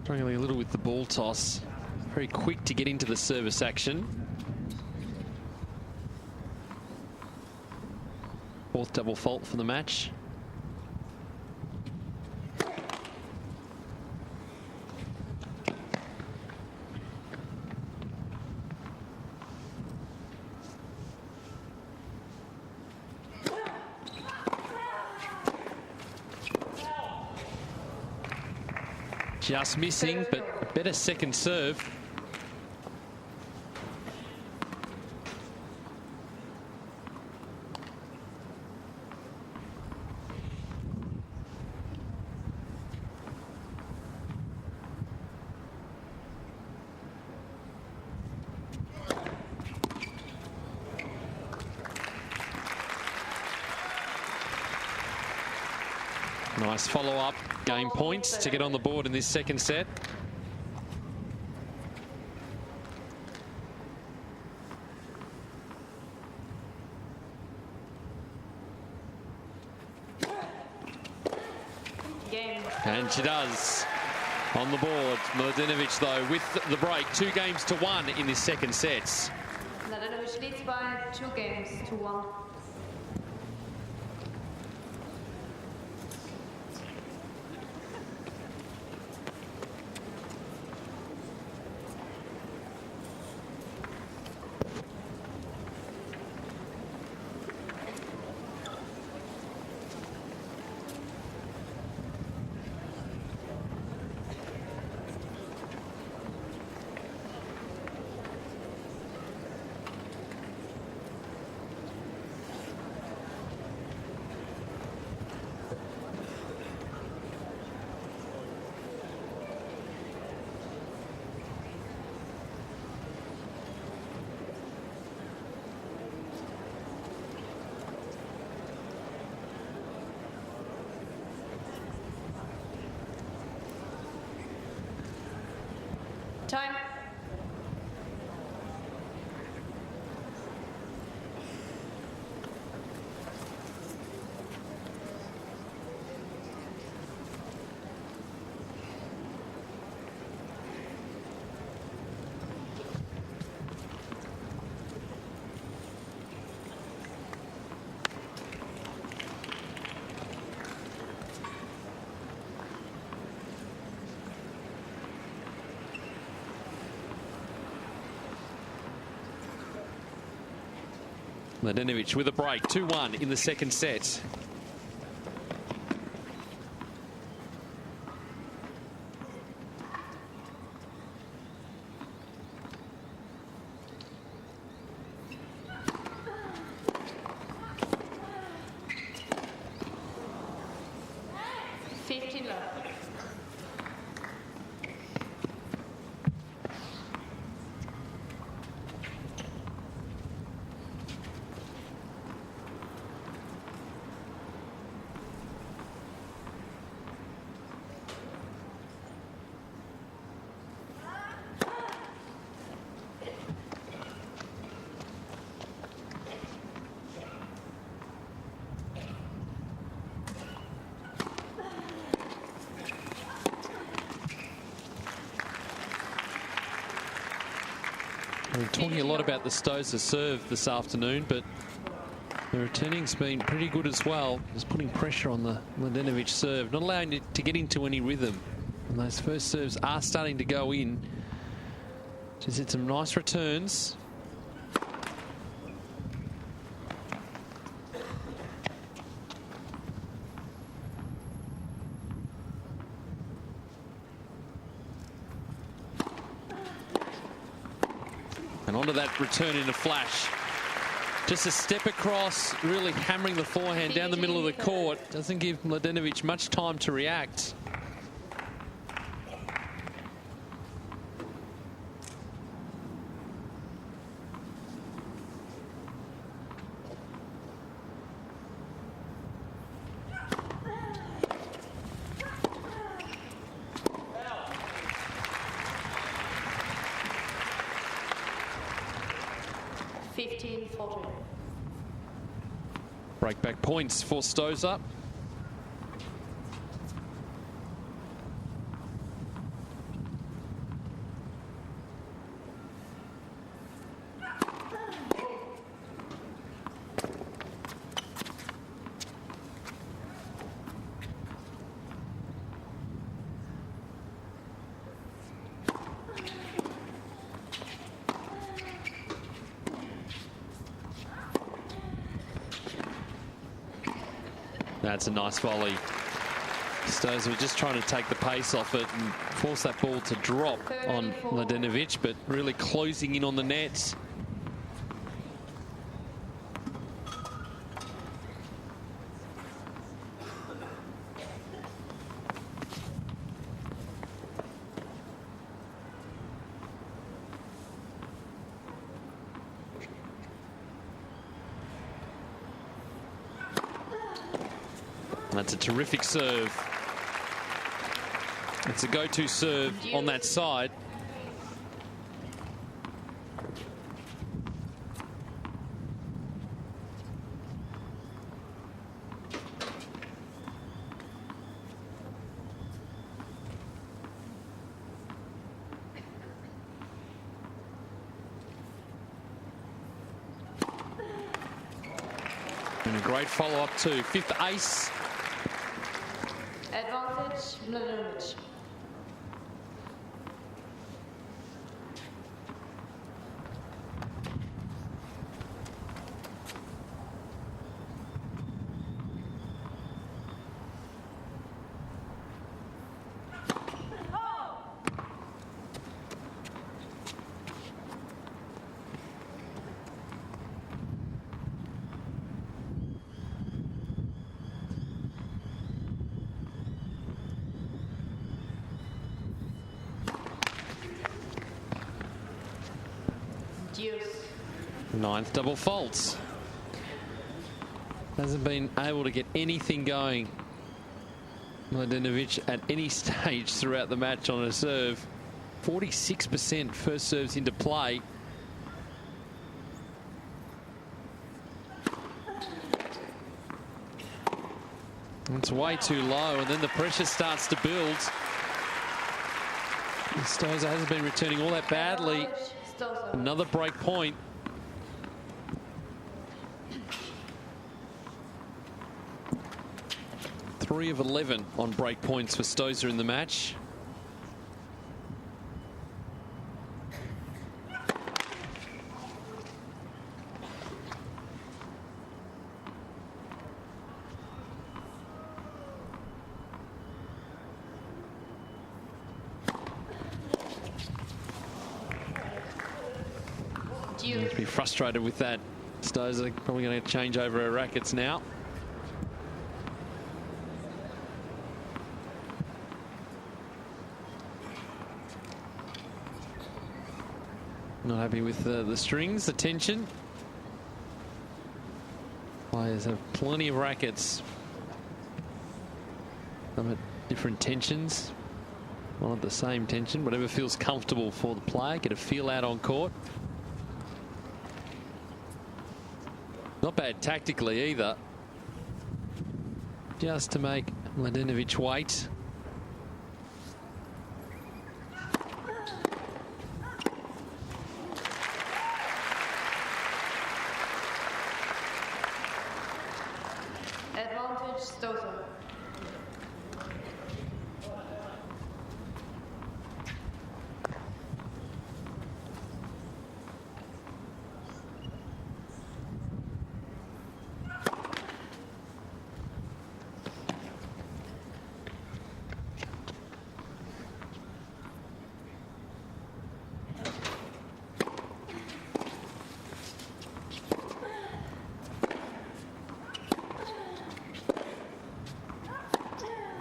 Struggling a little with the ball toss. Very quick to get into the service action. 4th double fault for the match. Just missing, but a better second serve. Nice follow-up, game points to get on the board in this second set. And she does on the board. Mladenovic, though, with the break, 2-1 in this second set. Mladenovic leads by 2-1. Time. Mladenovic with a break, 2-1 in the second set. We're talking a lot about the Stosur serve this afternoon, but the returning's been pretty good as well. Just putting pressure on the Mladenovic serve, not allowing it to get into any rhythm. And those first serves are starting to go in. She's had some nice returns. And onto that return in a flash. Just a step across, really hammering the forehand down the middle of the court. Doesn't give Mladenovic much time to react. Breakback points for Stosur. That's a nice volley. Stosur just trying to take the pace off it and force that ball to drop on Mladenovic, but really closing in on the net. That's a terrific serve. It's a go-to serve on that side. And a great follow-up too. Fifth ace. Advantage, Mladenovic. Ninth double faults. Hasn't been able to get anything going, Mladenovic, at any stage throughout the match on a serve. 46% first serves into play. It's way too low, and then the pressure starts to build. Stosur hasn't been returning all that badly. Another break point. Three of 11 on break points for Stosur in the match. Needs to be frustrated with that. Stosur probably going to change over her rackets now. Not happy with the strings, the tension. Players have plenty of rackets. Some at different tensions. Not at the same tension. Whatever feels comfortable for the player. Get a feel out on court. Not bad tactically either. Just to make Mladenovic wait. Advantage Stosur.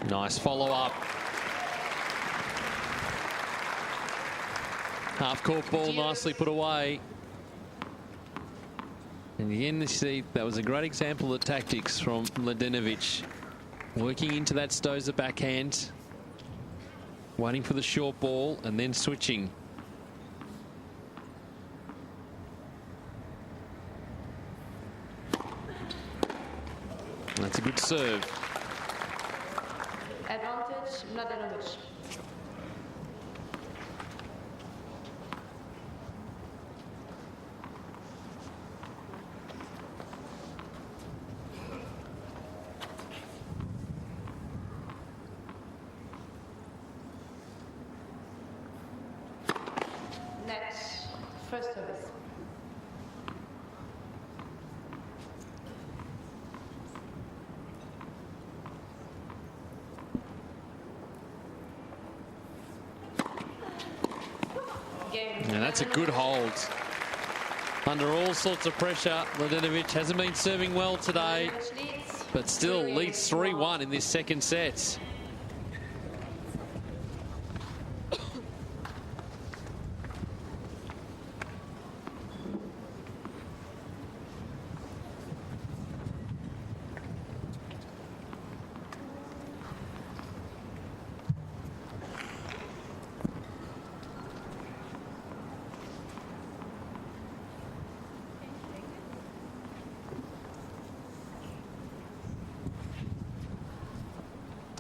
Nice follow-up. Half-court ball nicely put away. And again, you see, that was a great example of the tactics from Mladenovic. Working into that Stosur backhand. Waiting for the short ball and then switching. That's a good serve. Advantage Mladenovic. Next, first service. And that's a good hold. Under all sorts of pressure, Mladenovic hasn't been serving well today, but still leads 3-1 in this second set.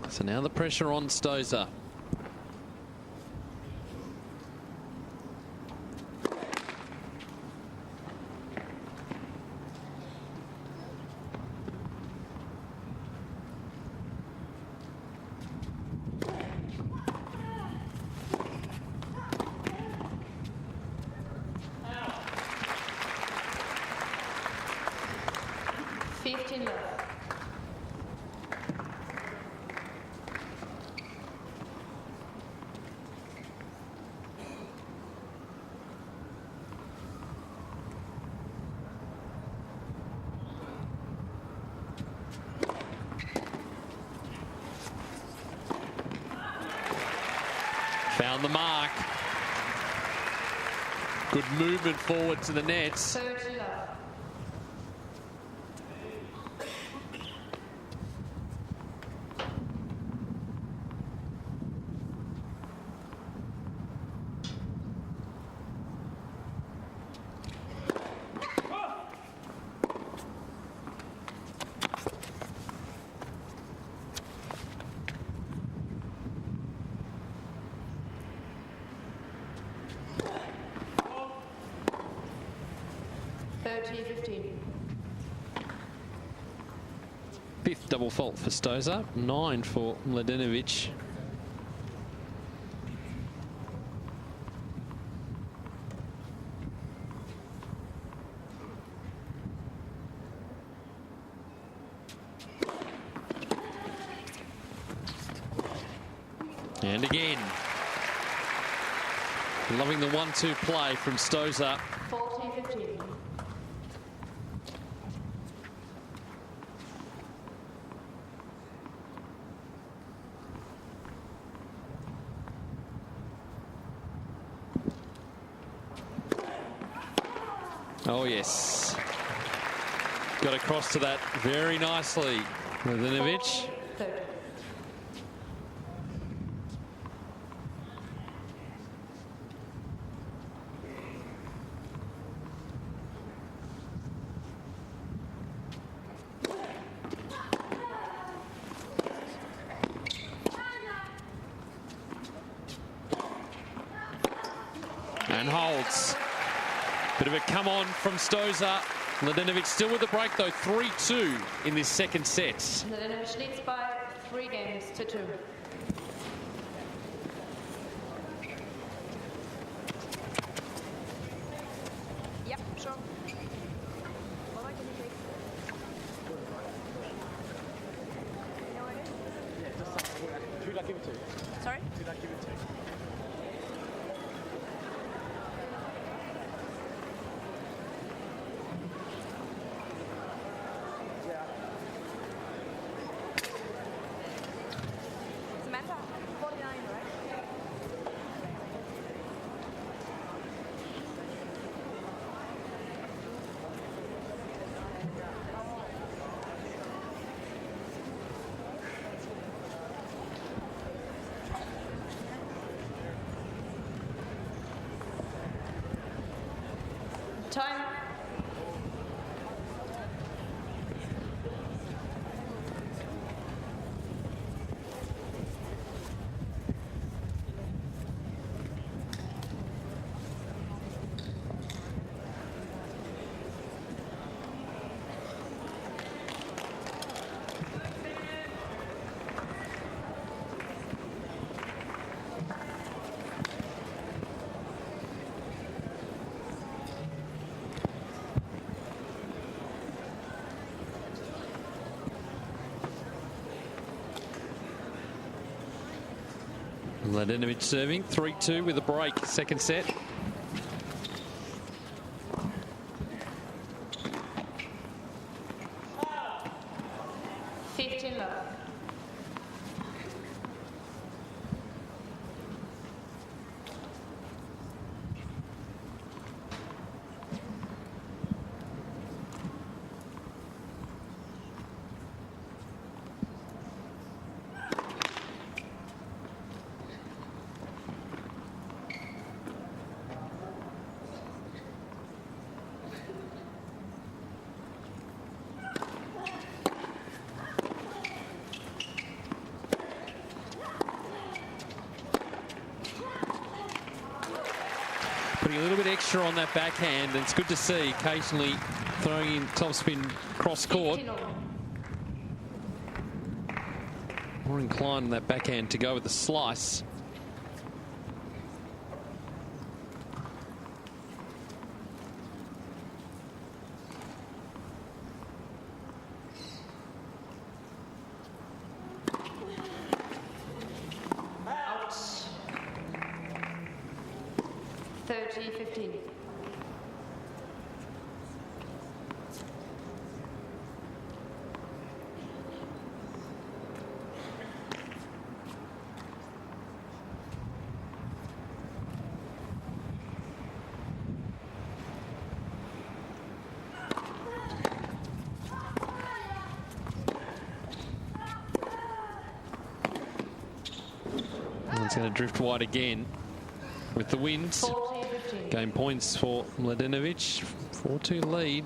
So now the pressure on Stosur. Found the mark. Good movement forward to the nets. 30-15. Fifth double fault for Stosur, 9 for Mladenovic. And again, loving the 1-2 play from Stosur. 40-15. Oh yes, got across to that very nicely, Mladenovic. 30. And holds. Bit of a come on from Stosur. Mladenovic still with the break though, 3-2 in this second set. Mladenovic leads by 3 games to 2. Yep, sure. Who did I give it to? Sorry? Who did I give it to? Samantha, 49, right? Time. Mladenovic serving, 3-2 with a break, second set. Putting a little bit extra on that backhand, and it's good to see occasionally throwing in topspin cross court. More inclined on that backhand to go with the slice. Out. 30-15. It's going to drift wide again with the winds. 40-15. Game points for Mladenovic, 4-2 lead.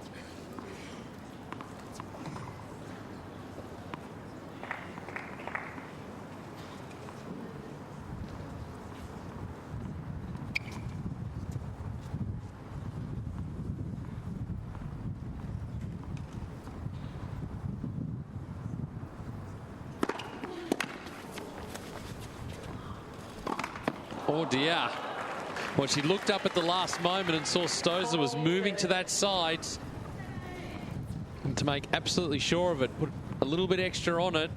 Oh dear. Well, she looked up at the last moment and saw Stosur was moving to that side. And to make absolutely sure of it, put a little bit extra on it.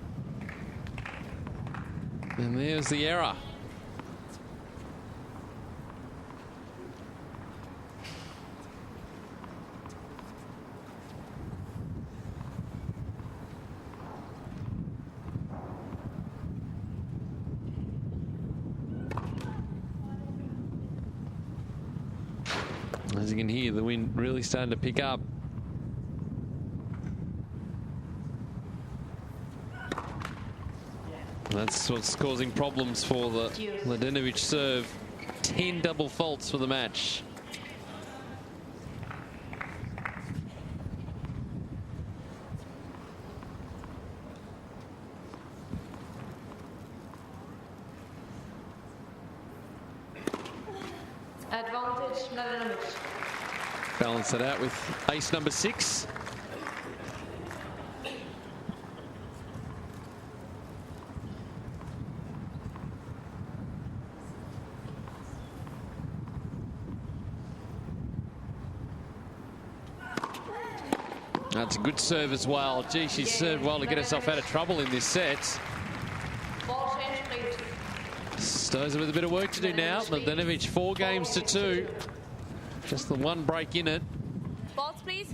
And there's the error. As you can hear, the wind really starting to pick up. That's what's causing problems for the Mladenovic serve. 10 double faults for the match. Advantage, Mladenovic. Balance it out with ace number 6. That's a good serve as well. Gee, she served well to get herself out of trouble in this set. Ball change, please. Stosur with a bit of work to do now. Mladenovic 4 games to 2. Just the one break in it. Balls, please.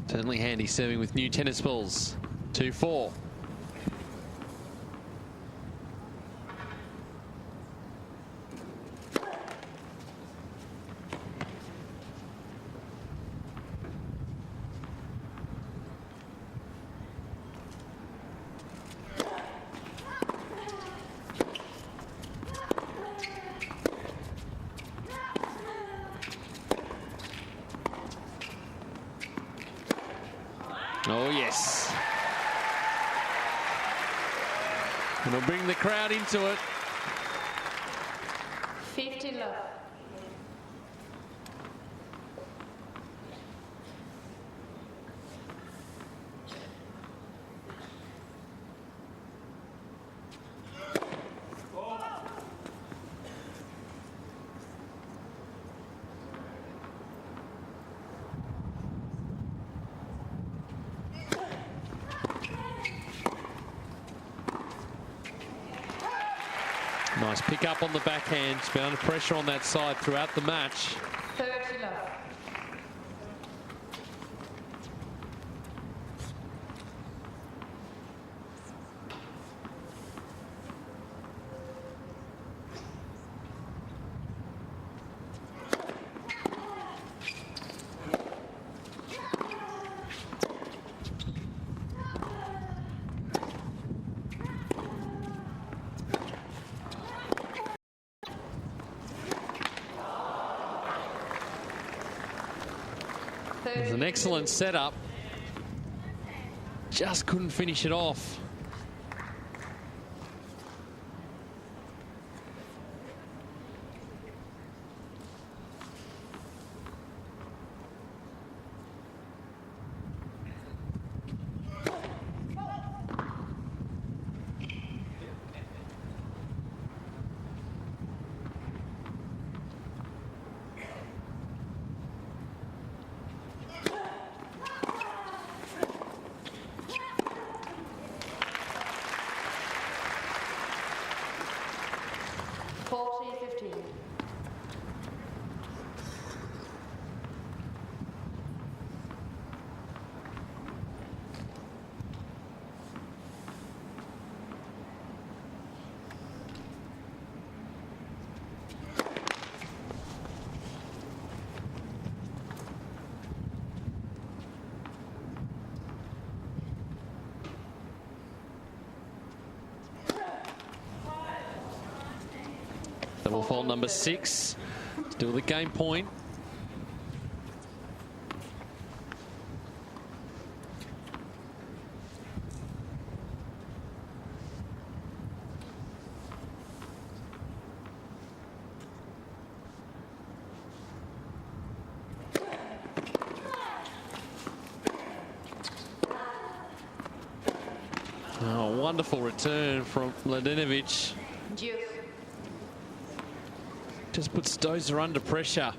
Certainly handy serving with new tennis balls. 2-4. Oh, yes. It'll bring the crowd into it. 15 love. Nice pick up on the backhand. She's been under pressure on that side throughout the match. 30 love. It was an excellent setup. Just couldn't finish it off. Double fault number 6. Still the game point. wonderful return from Mladenovic. Deuce. Just put Stosur under pressure.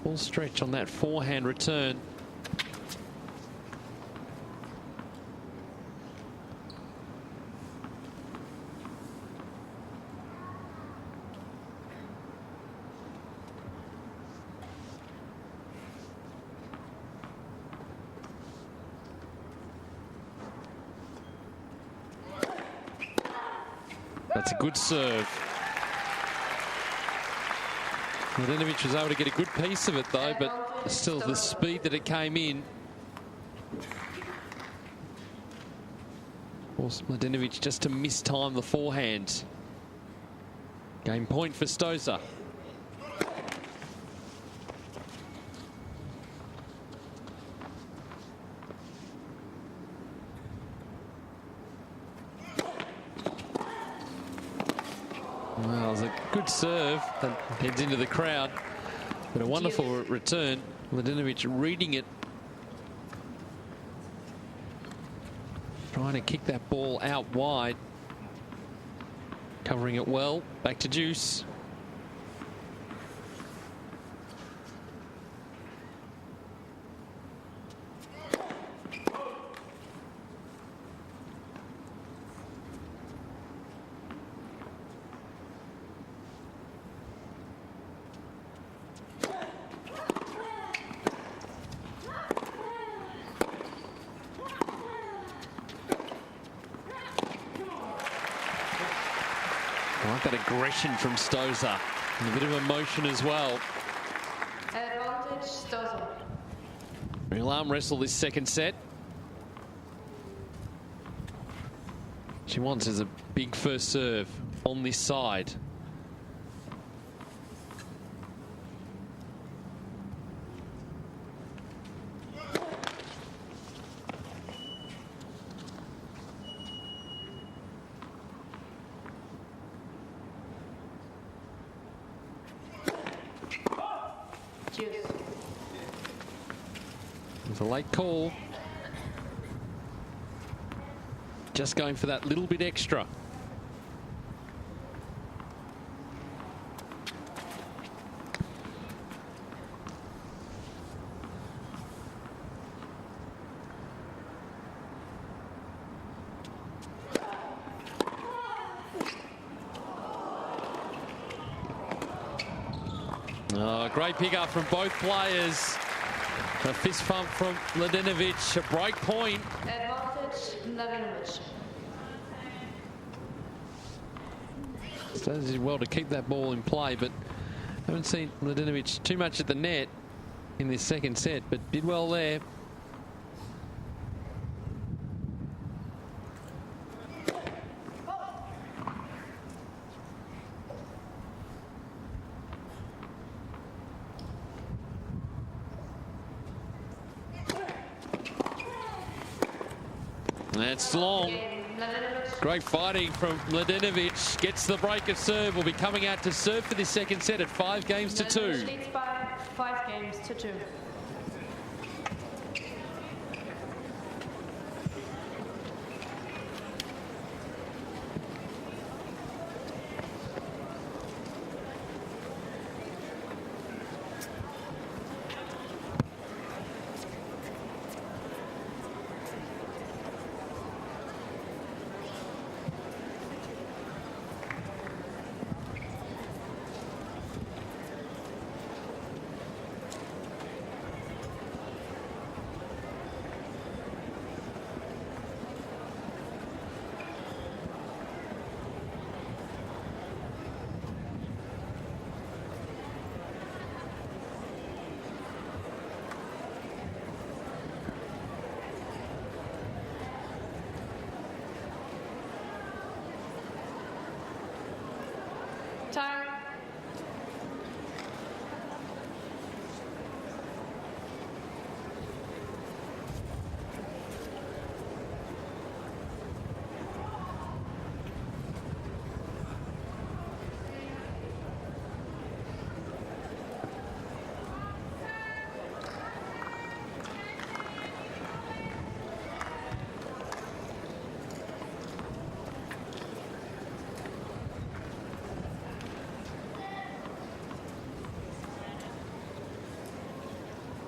Full stretch on that forehand return. That's a good serve. Mladenovic was able to get a good piece of it though, but still the speed that it came in. Forced Mladenovic just to mistime the forehand. Game point for Stosur. Well, it was a good serve that heads into the crowd, but a wonderful return. Mladenovic reading it, trying to kick that ball out wide, covering it well. Back to Deuce. I like that aggression from Stosur. And a bit of emotion as well. Advantage Stosur. Real arm wrestle this second set. She wants is a big first serve on this side. It's a late call. Just going for that little bit extra. Oh, great pick up from both players. A fist pump from Mladenovic, a break point. Advantage Mladenovic. Stosur did well to keep that ball in play, but haven't seen Mladenovic too much at the net in this second set, but did well there. That's long. Great fighting from Mladenovic. Gets the break of serve. Will be coming out to serve for this second set at 5-2. Leads by 5-2.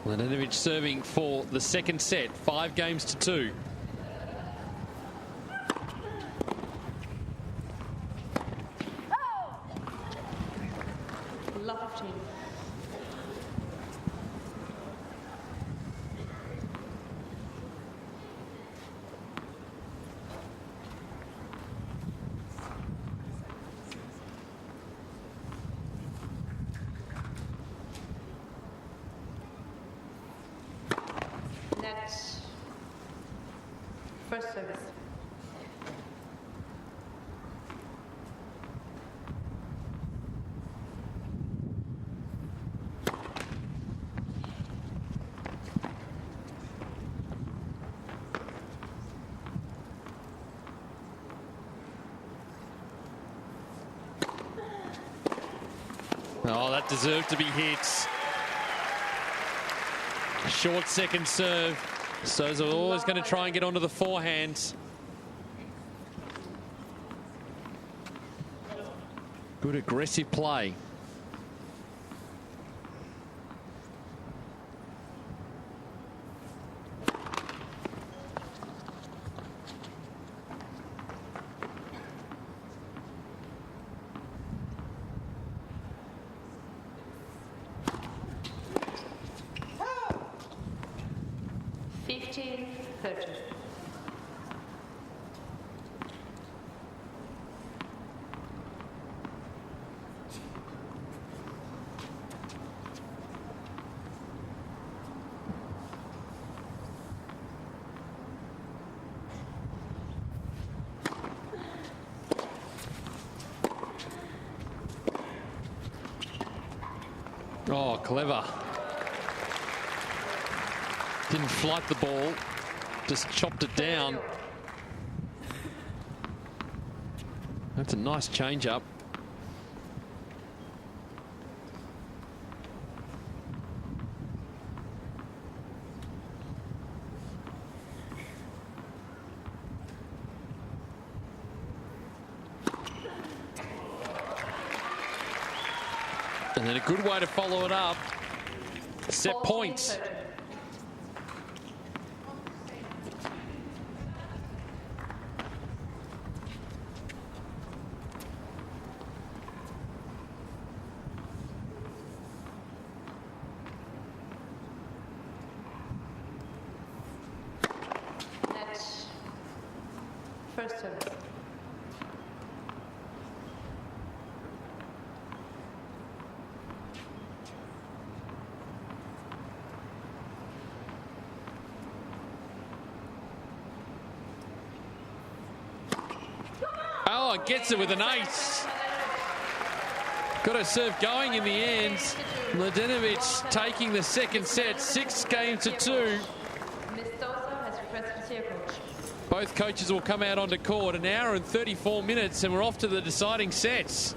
Mladenovic serving for the second set, 5-2. Love of team. Net. First service. Oh, that deserved to be hit. Short second serve. Stosur always going to try and get onto the forehand. Good aggressive play. Oh, clever. Didn't flight the ball, just chopped it down. That's a nice change up. And then a good way to follow it up. Set points. First service. Oh, it gets it with an ace. Got a serve going in the end. Mladenovic taking the second set, 6-2. Ms. Stosur has requested to see a coach. Both coaches will come out onto court. An hour and 34 minutes, and we're off to the deciding sets.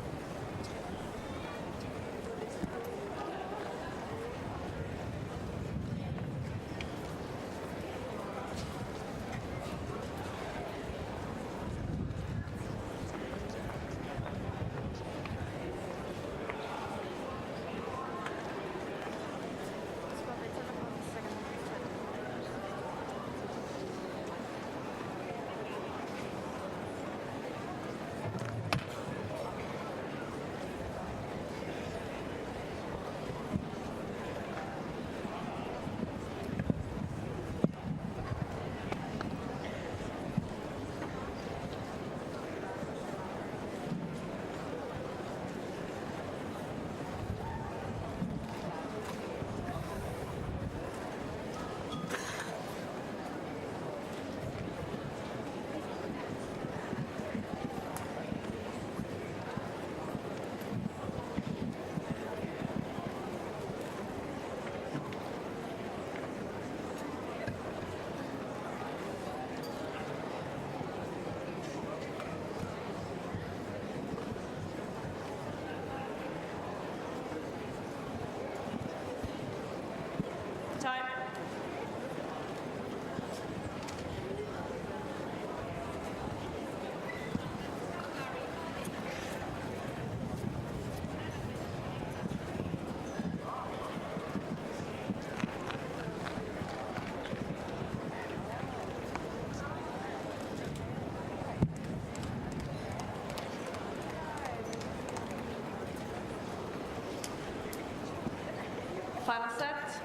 Final set.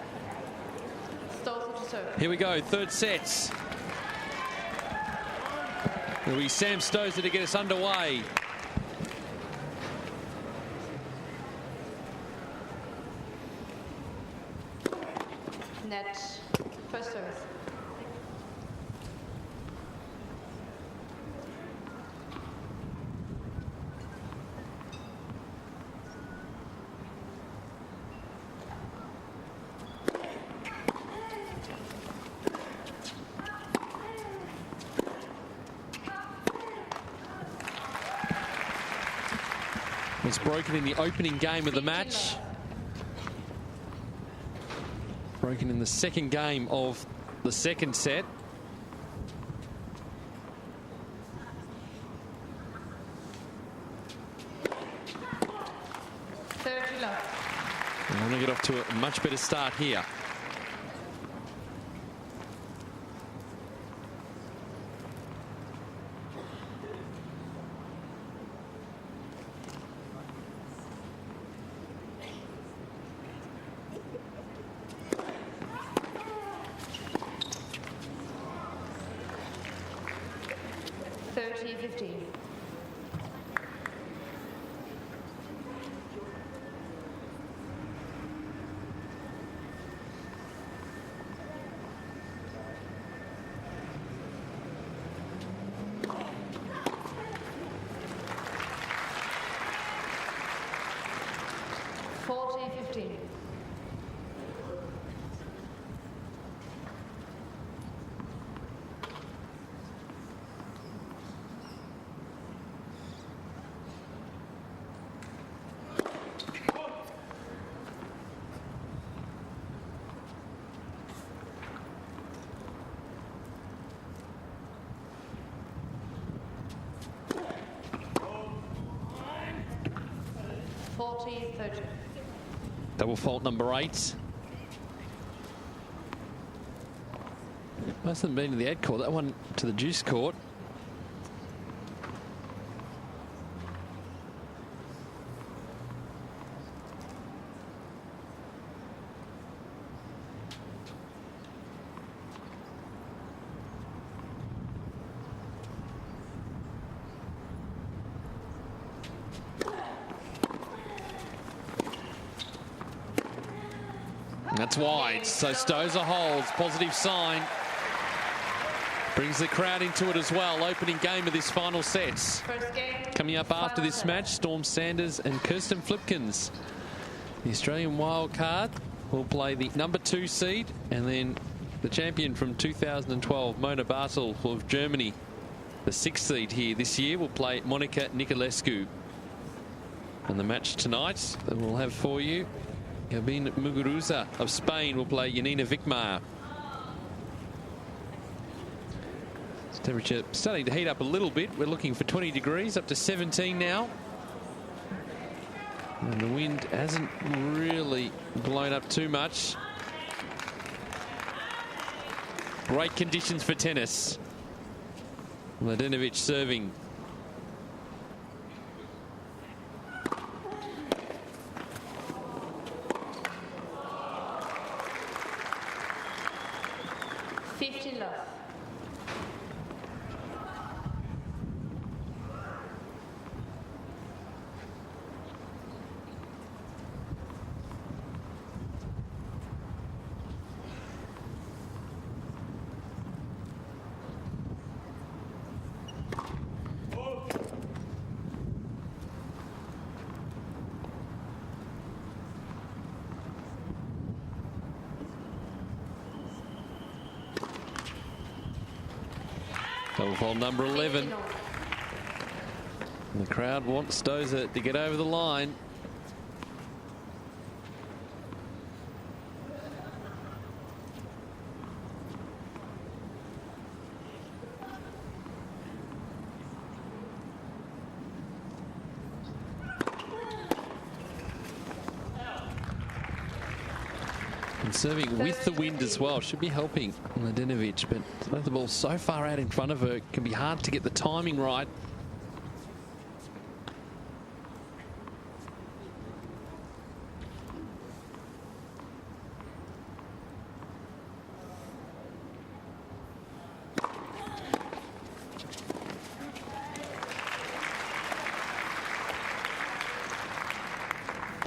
Stosur to serve. Here we go, third set. It'll be Sam Stosur to get us underway. Net. First service. Was broken in the opening game of the match. Broken in the second game of the second set. I want to get off to a much better start here. Double fault number 8. Mustn't have been to the ad court. That one to the juice court. That's wide, so Stosur holds. Positive sign. Brings the crowd into it as well. Opening game of this final set. Coming up after this match, Storm Sanders and Kirsten Flipkins. The Australian wild card will play the number 2 seed, and then the champion from 2012, Mona Bartel of Germany, the 6th seed here this year, will play Monica Niculescu. And the match tonight that we'll have for you, Gabin Muguruza of Spain will play Janina Wickmayer. Temperature starting to heat up a little bit. We're looking for 20 degrees, up to 17 now. And the wind hasn't really blown up too much. Great conditions for tennis. Mladenovic serving. Double fault number 11. And the crowd wants Stosur to get over the line. And serving with the wind as well should be helping Mladenovic, but the ball so far out in front of her, it can be hard to get the timing right.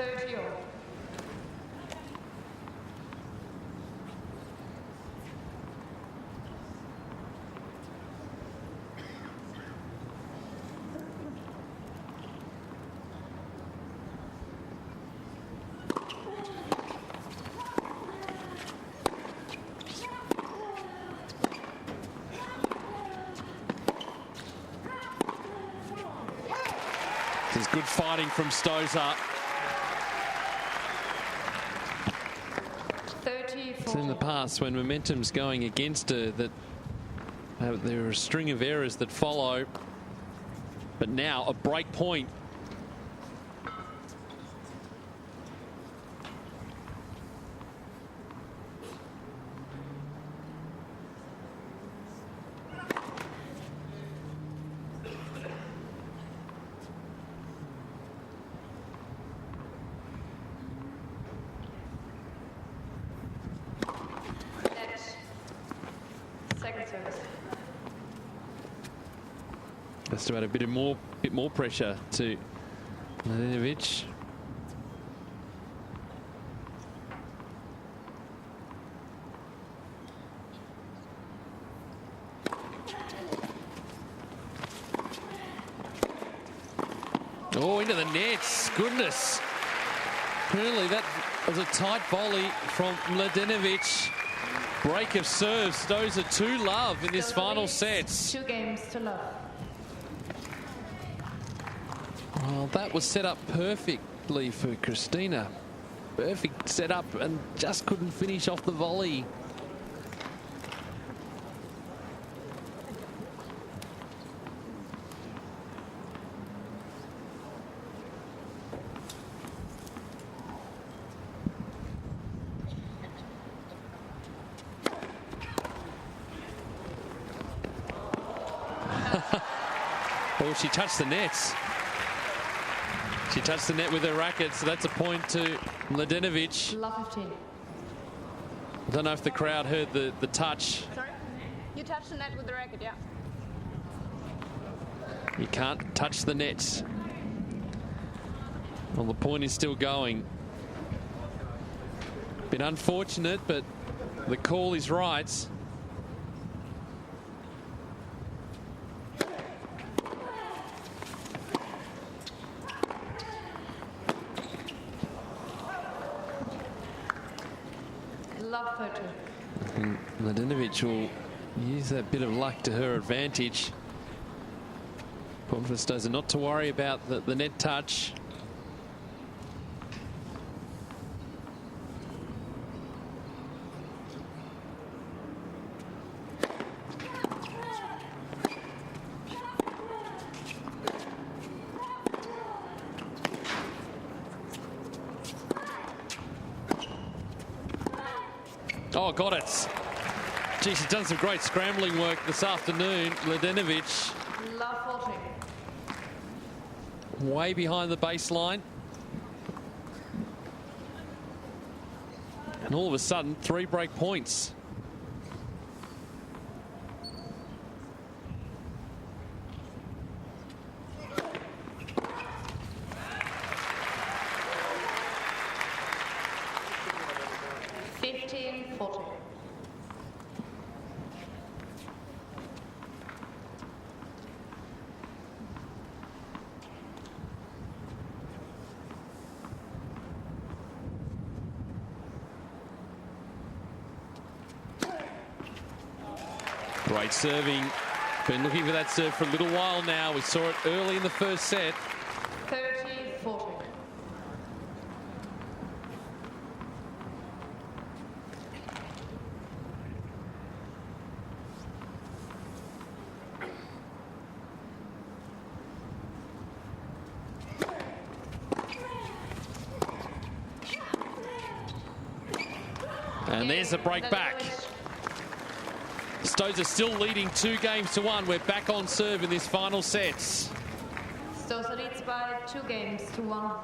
30 all. There's good fighting from Stosur. 30, It's in the past when momentum's going against her that there are a string of errors that follow. But now a break point. Second service. Just to add a bit more pressure to Mladenovic. Oh, into the nets. Goodness. Apparently that was a tight volley from Mladenovic. Break of serve. Stosur 2-love in this final sets. 2 games to love. Well, that was set up perfectly for Kristina. Perfect setup and just couldn't finish off the volley. Oh, she touched the nets. She touched the net with her racket, so that's a point to Mladenovic. Love 15. I don't know if the crowd heard the touch. Sorry? You touched the net with the racket, yeah. You can't touch the nets. Well, the point is still going. Bit unfortunate, but the call is right. Love 13. Mladenovic will use that bit of luck to her advantage. Point for Stosur not to worry about the net touch. Oh, got it. Gee, she's done some great scrambling work this afternoon. Mladenovic Love 14. way behind the baseline. And all of a sudden, 3 break points. Great serving. Been looking for that serve for a little while now. We saw it early in the first set. 30-40. And there's the break back. Stosur still leading 2-1. We're back on serve in this final sets. Stosur leads by 2-1.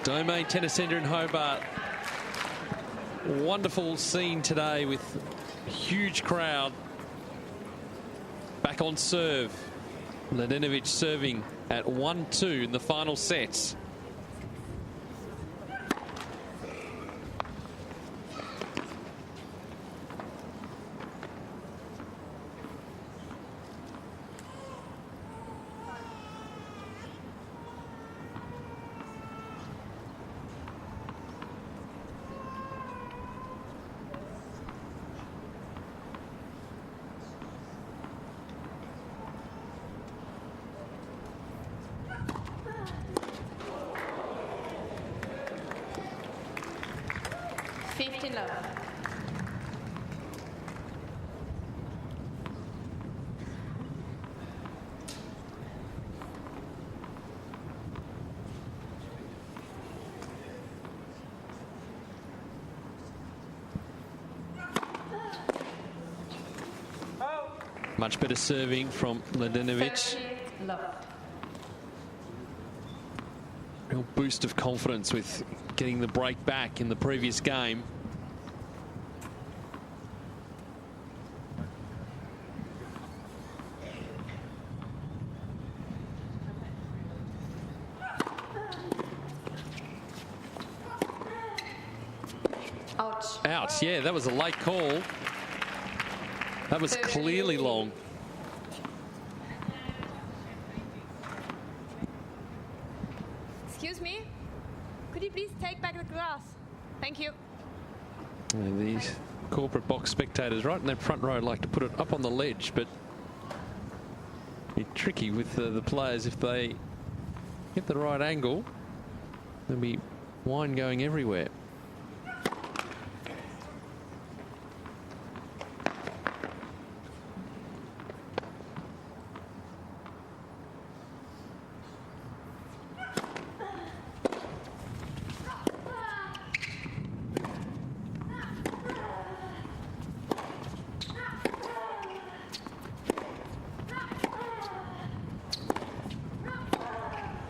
Domain Tennis Centre in Hobart. Wonderful scene today with a huge crowd. Back on serve. Mladenovic serving at 1-2 in the final sets. Love. Much better serving from Mladenovic. Real boost of confidence with getting the break back in the previous game. Out, yeah, that was a late call. That was clearly long. Excuse me? Could you please take back the glass? Thank you. And these corporate box spectators right in that front row like to put it up on the ledge, but it's tricky with the players. If they get the right angle, there'll be wine going everywhere.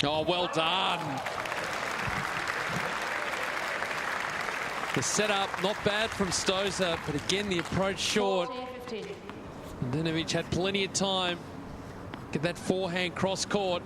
Oh, well done. The setup, not bad from Stosur, but again, the approach short. Mladenovic had plenty of time. Get that forehand cross court.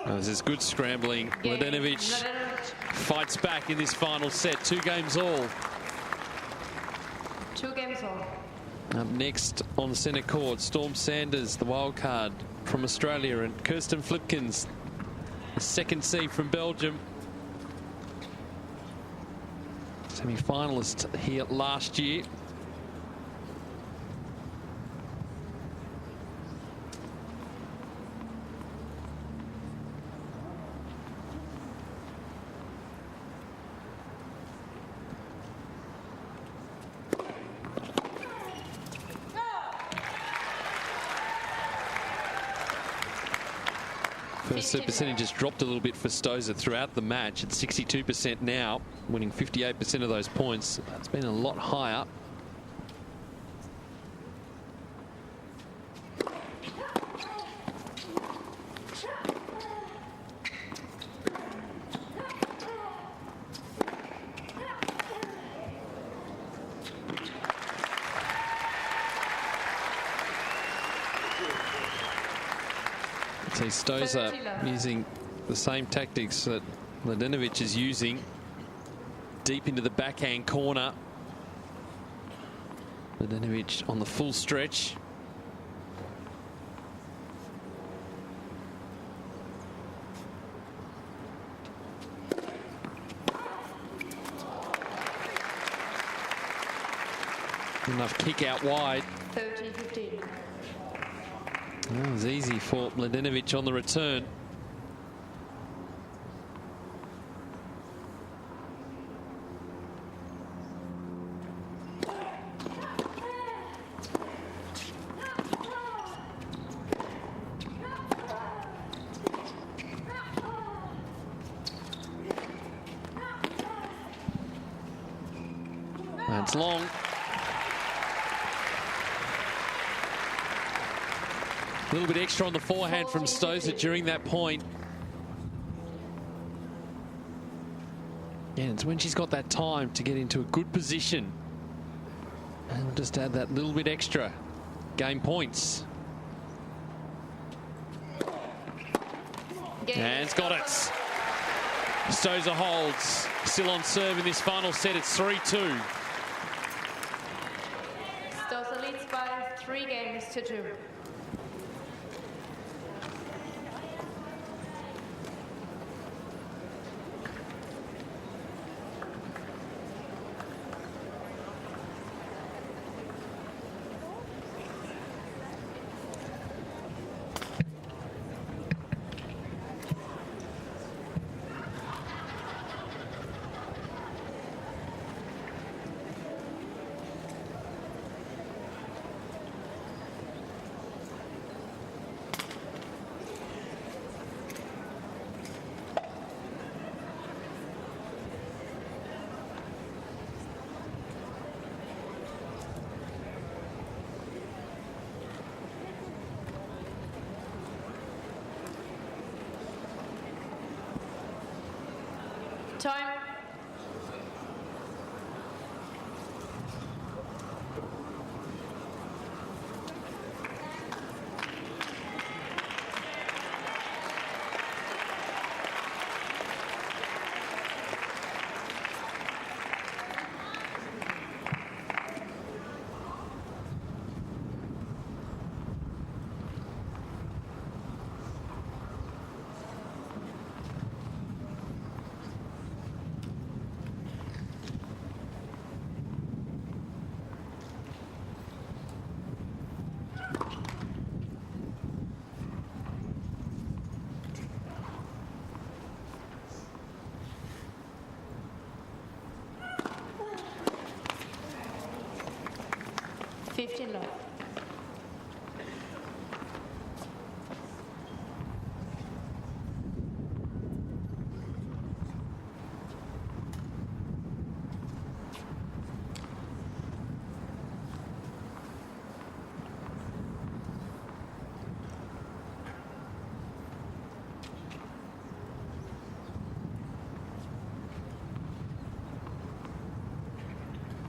This is good scrambling. Mladenovic fights back in this final set. 2 games all. 2 games all. Up next on the centre court, Storm Sanders, the wild card from Australia, and Kirsten Flipkens, the second seed from Belgium. Semi-finalist here last year. First set percentage has dropped a little bit for Stosur throughout the match at 62% now, winning 58% of those points. It's been a lot higher. Stosur using the same tactics that Mladenovic is using, deep into the backhand corner. Mladenovic on the full stretch. Enough kick out wide. 30-15. That was easy for Mladenovic on the return. It's long. A little bit extra on the forehand from Stosur during that point. And it's when she's got that time to get into a good position. And we'll just add that little bit extra. Game points. And it's got it. Stosur holds. Still on serve in this final set. It's 3-2. Stosur leads by 3 games to 2. Time. Fifteen left.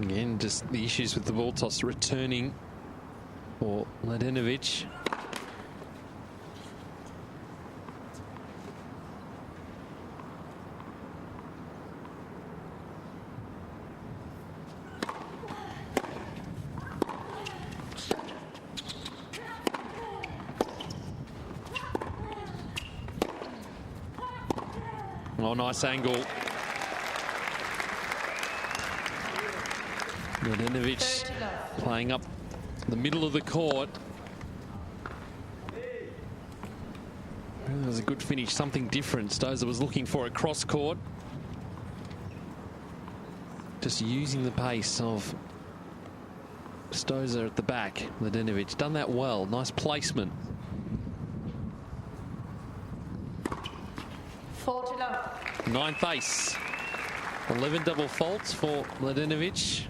Again, just the issues with the ball toss returning for Mladenovic. Oh, nice angle. Mladenovic playing up the middle of the court. That was a good finish, something different. Stosur was looking for a cross court. Just using the pace of Stosur at the back. Mladenovic done that well. Nice placement. 40 love. Ninth ace. 11 double faults for Mladenovic.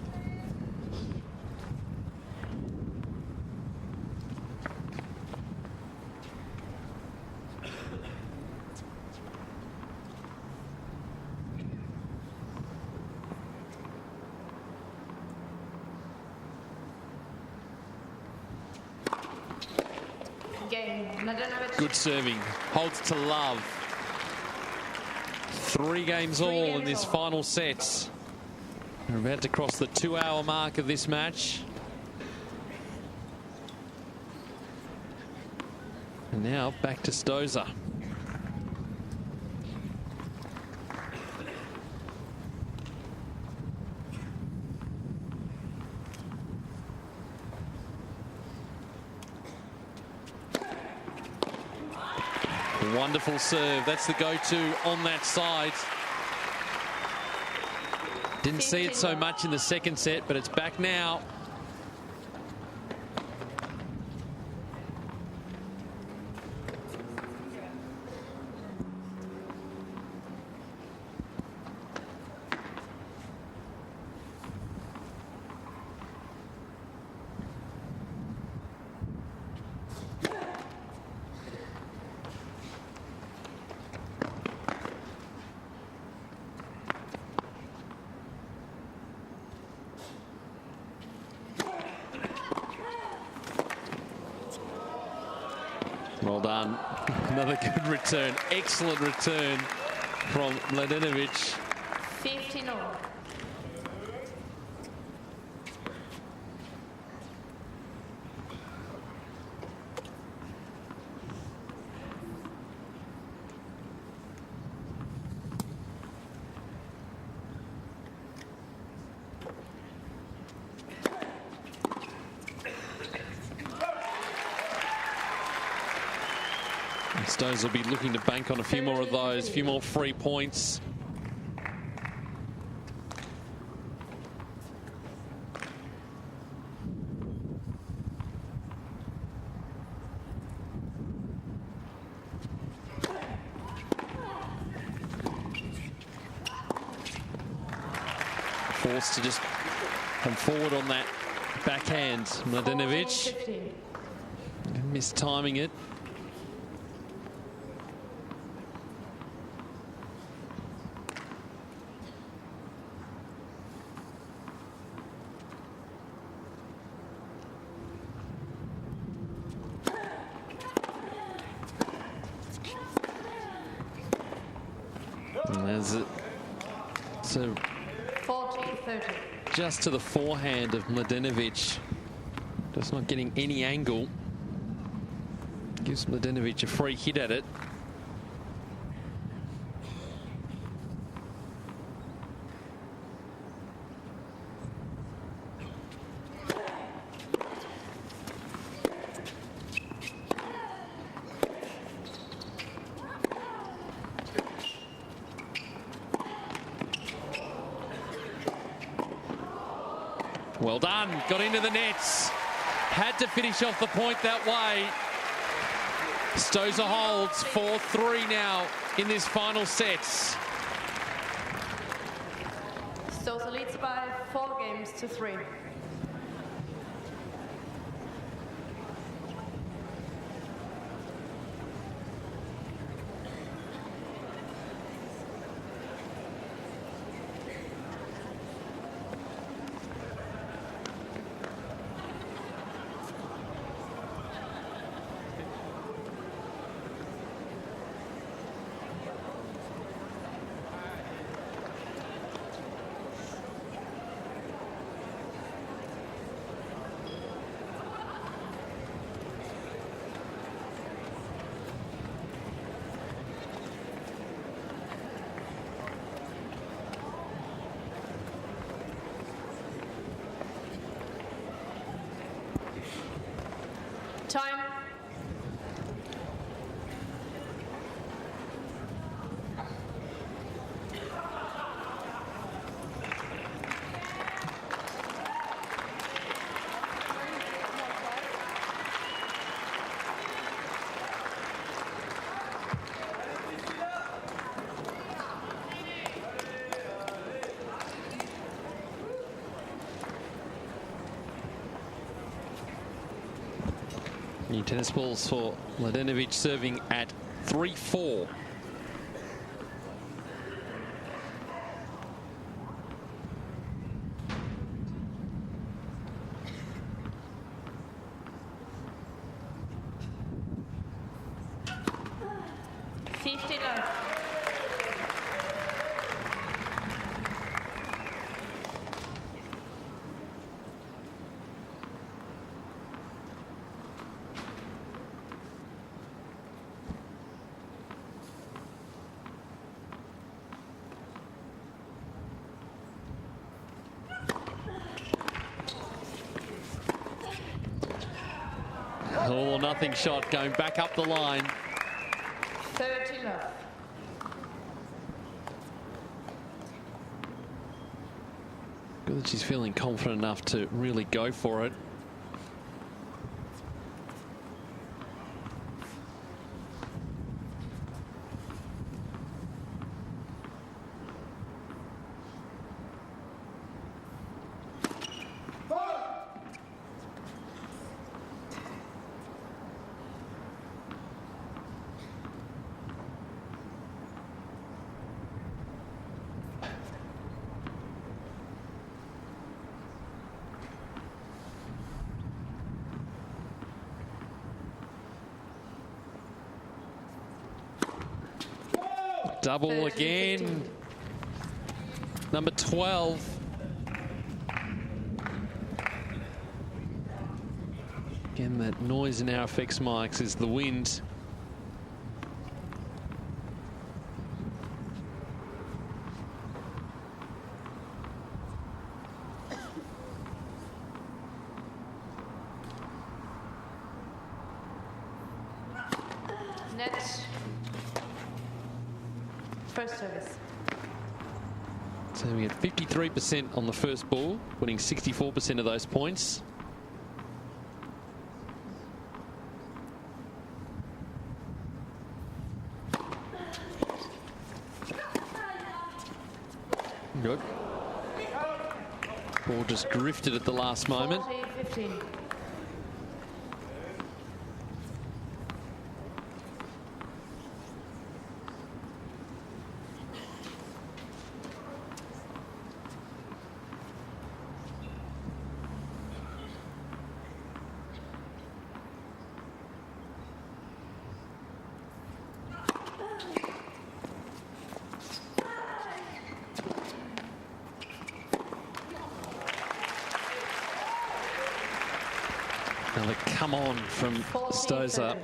Good serving, holds to love. 3 games all in this final set. We're about to cross the 2-hour mark of this match. And now back to Stosur. Wonderful serve. That's the go-to on that side. Didn't see it so much in the second set, but it's back now. Well done. Another good return. Excellent return from Mladenovic. 15 all. Stones will be looking to bank on a few more of those, a few more free points. Forced to just come forward on that backhand. Mladenovic mistiming it. And there's it. So 40-30. just to the forehand of Mladenovic. Just not getting any angle. Gives Mladenovic a free hit at it. Well done, got into the nets. Had to finish off the point that way. Stosur holds 4-3 now in this final set. Stosur leads by 4-3. Time. New tennis balls for Mladenovic, serving at 3-4. All or nothing shot going back up the line. 30 love. Good that she's feeling confident enough to really go for it. double 13, again. 15. Number 12. Again, that noise in our effects mics is the wind. Net. First service. So we had 53% on the first ball, winning 64% of those points. Good. Ball just drifted at the last moment. 40, 15. Another come on from Stosur.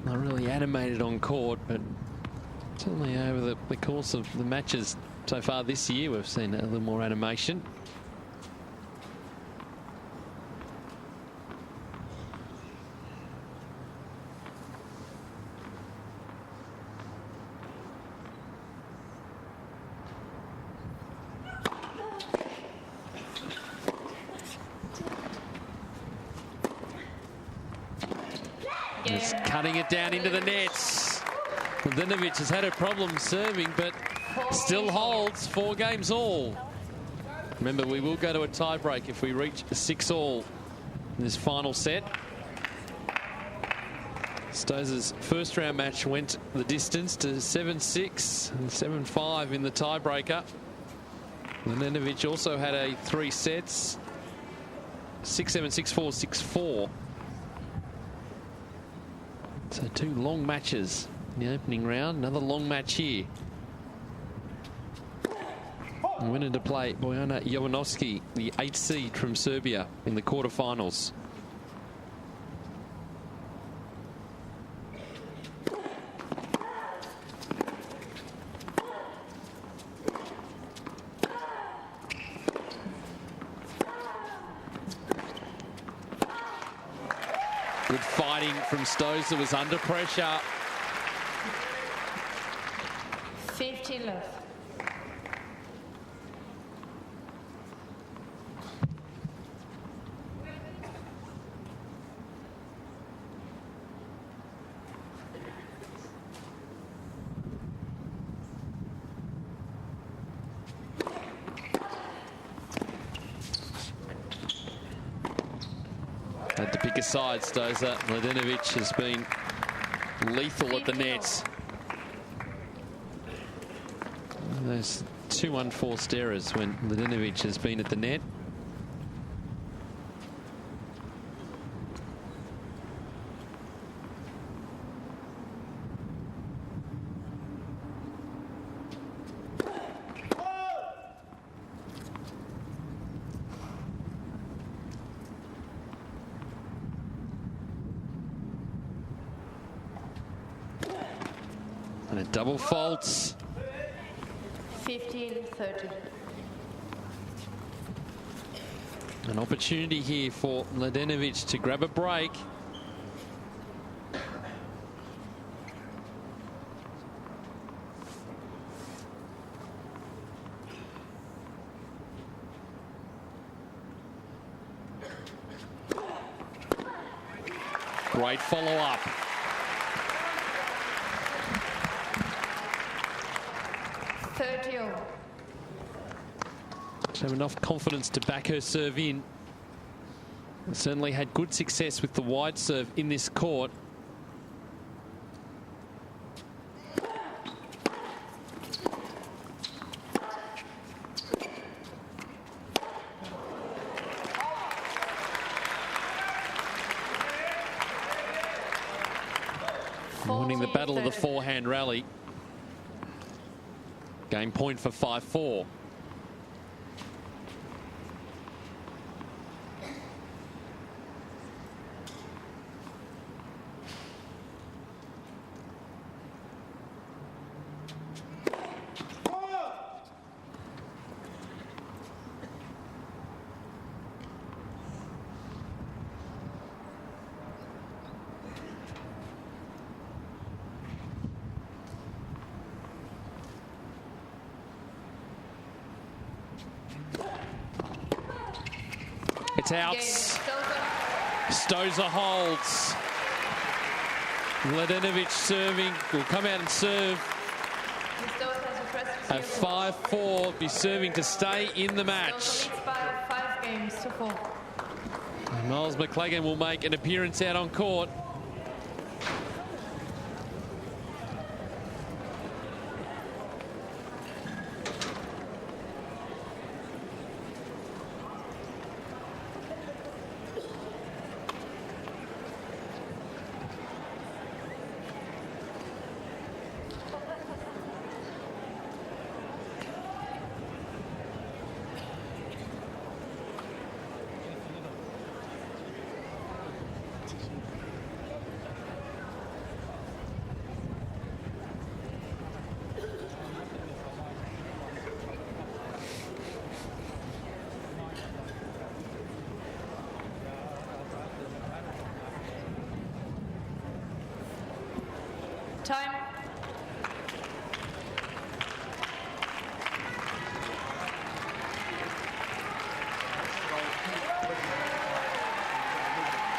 Not really animated on court, but certainly over the course of the matches so far this year, we've seen a little more animation. Just cutting it down into the nets. Mladenovic has had a problem serving, but still holds 4 games all. Remember, we will go to a tiebreak if we reach 6-all in this final set. Stosur's first round match went the distance to 7-6 and 7-5 in the tiebreaker. Mladenovic also had a 3 sets, 6-7, 6-4, 6-4. So 2 long matches in the opening round. Another long match here. And winning to play Bojana Jovanovski, the 8th seed from Serbia, in the quarterfinals. Good fighting from Stosur, was under pressure. 15 left. Had to pick a side, Stosur. Mladenovic has been lethal at the nets. Those 2 unforced errors when Mladenovic has been at the net. And a double fault. 15-30. An opportunity here for Mladenovic to grab a break. Great follow-up. She had enough confidence to back her serve in. Certainly had good success with the wide serve in this court. Winning the battle of the forehand rally. Game point for 5-4. It's out. Stosur holds. Mladenovic serving. Will come out and serve. At 5-4, be serving to stay in the match. Miles McClagan will make an appearance out on court. Time.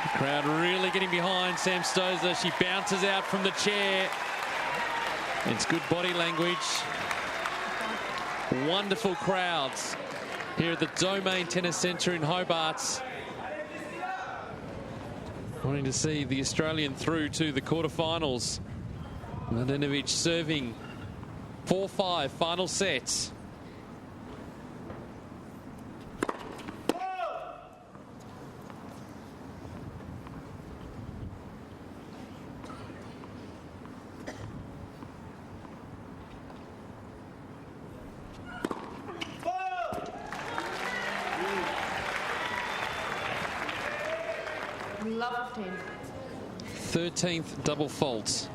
The crowd really getting behind Sam Stosur. She bounces out from the chair. It's good body language. Wonderful crowds here at the Domain Tennis Centre in Hobart. Wanting to see the Australian through to the quarterfinals. Mladenovic serving 4-5 final sets. Love team. 13th double fault.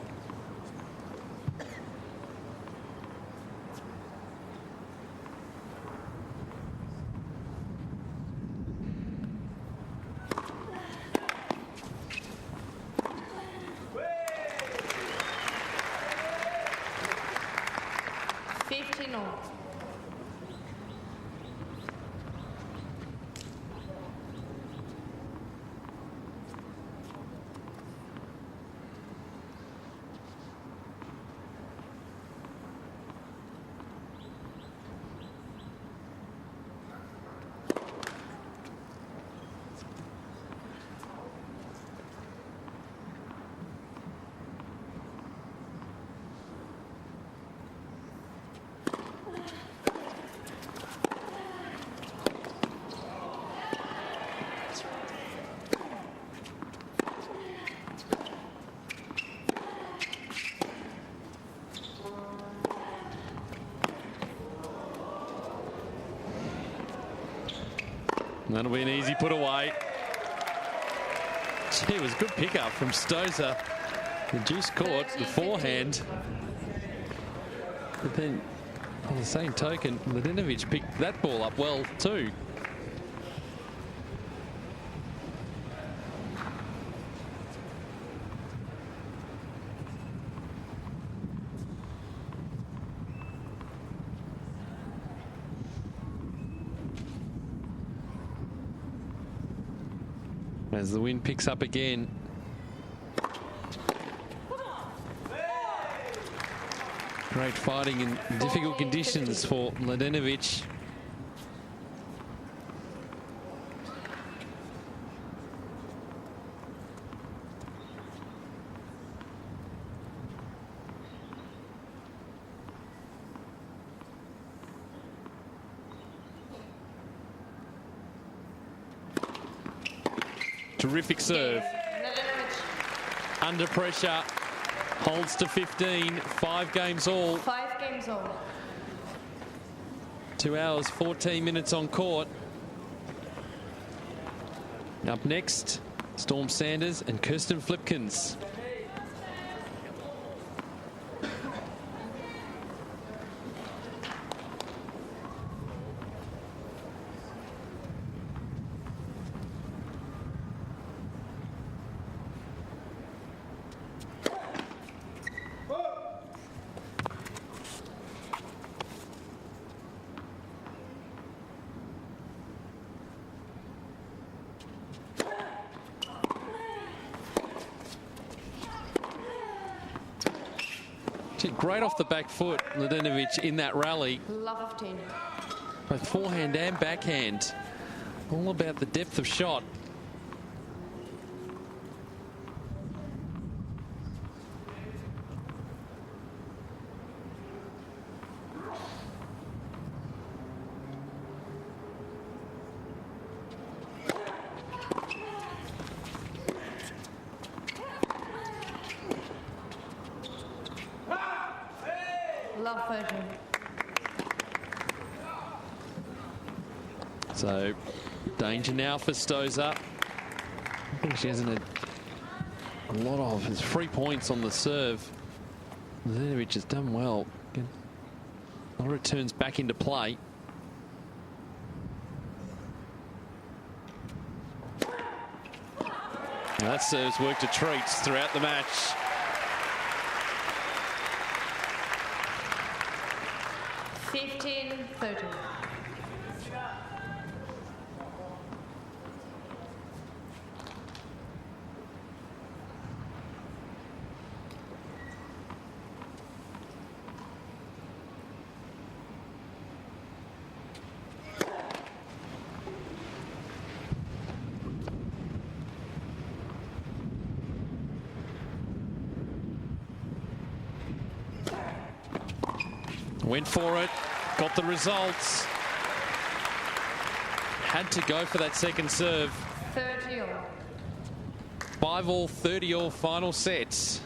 That'll be an easy put away. Gee, it was a good pickup from Stosur. The juice court, the forehand. But then, on the same token, Mladenovic picked that ball up well too. As the wind picks up again. Great fighting in difficult conditions for Mladenovic. Terrific serve. Under pressure. Holds to 15. 5 games all. 5 games all. 2 hours, 14 minutes on court. Up next, Storm Sanders and Kirsten Flipkins. Great off the back foot, Mladenovic, in that rally. Love 15. Both forehand and backhand. All about the depth of shot. Love 13. So, danger now for Stosur. I think she hasn't had a lot of his 3 points on the serve. Mladenovic has done well. Again, a lot of returns back into play. And that serve's worked to treats throughout the match. Went for it, got the results. Had to go for that second serve. 30-all. 5-all, 30-all final sets.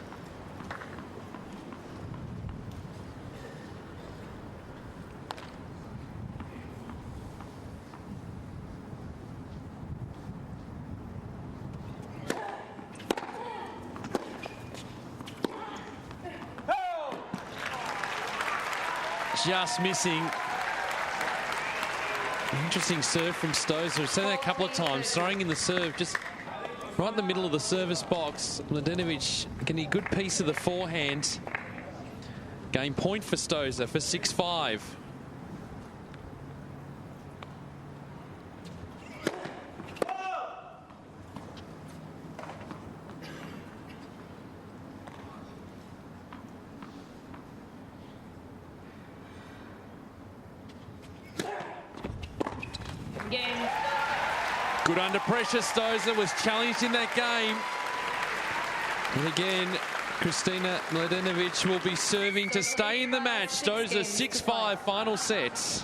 Just missing. Interesting serve from Stosur. I've said that a couple of times. Throwing in the serve just right in the middle of the service box. Mladenovic getting a good piece of the forehand. Game point for Stosur for 6-5. Good under pressure. Stosur was challenged in that game. And again, Kristina Mladenovic will be serving to stay in the match. Stosur 6-5 final sets.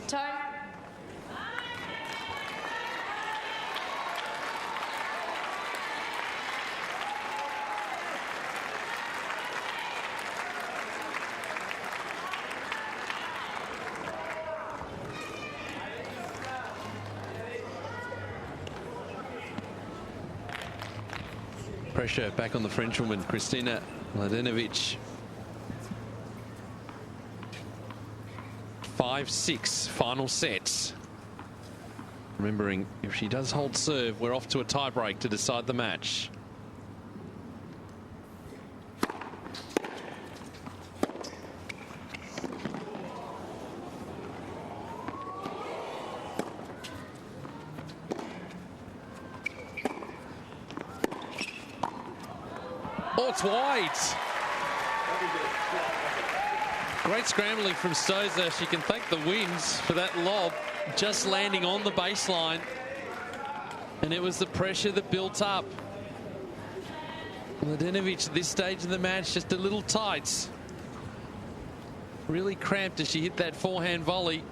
Time. Pressure back on the Frenchwoman, Kristina Mladenovic. 5-6 final sets. Remembering, if she does hold serve, we're off to a tiebreak to decide the match. Oh, it's wide. Great scrambling from Stosur. She can thank the winds for that lob, just landing on the baseline. And it was the pressure that built up. Mladenovic at this stage of the match just a little tight. Really cramped as she hit that forehand volley.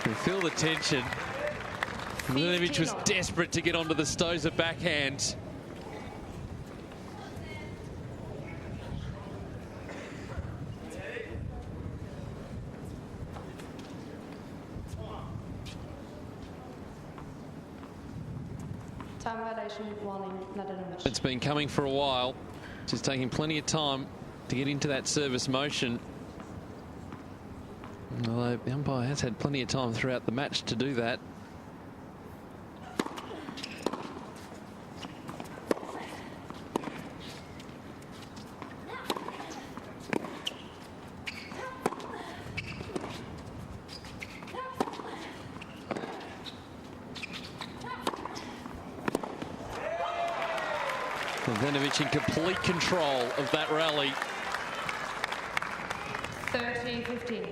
You feel the tension. Mladenovic was desperate to get onto the Stosur backhand. Time violation warning, Mladenovic. It's been coming for a while. She's taking plenty of time to get into that service motion. Although the umpire has had plenty of time throughout the match to do that. Mladenovic in complete control of that rally. 30-15.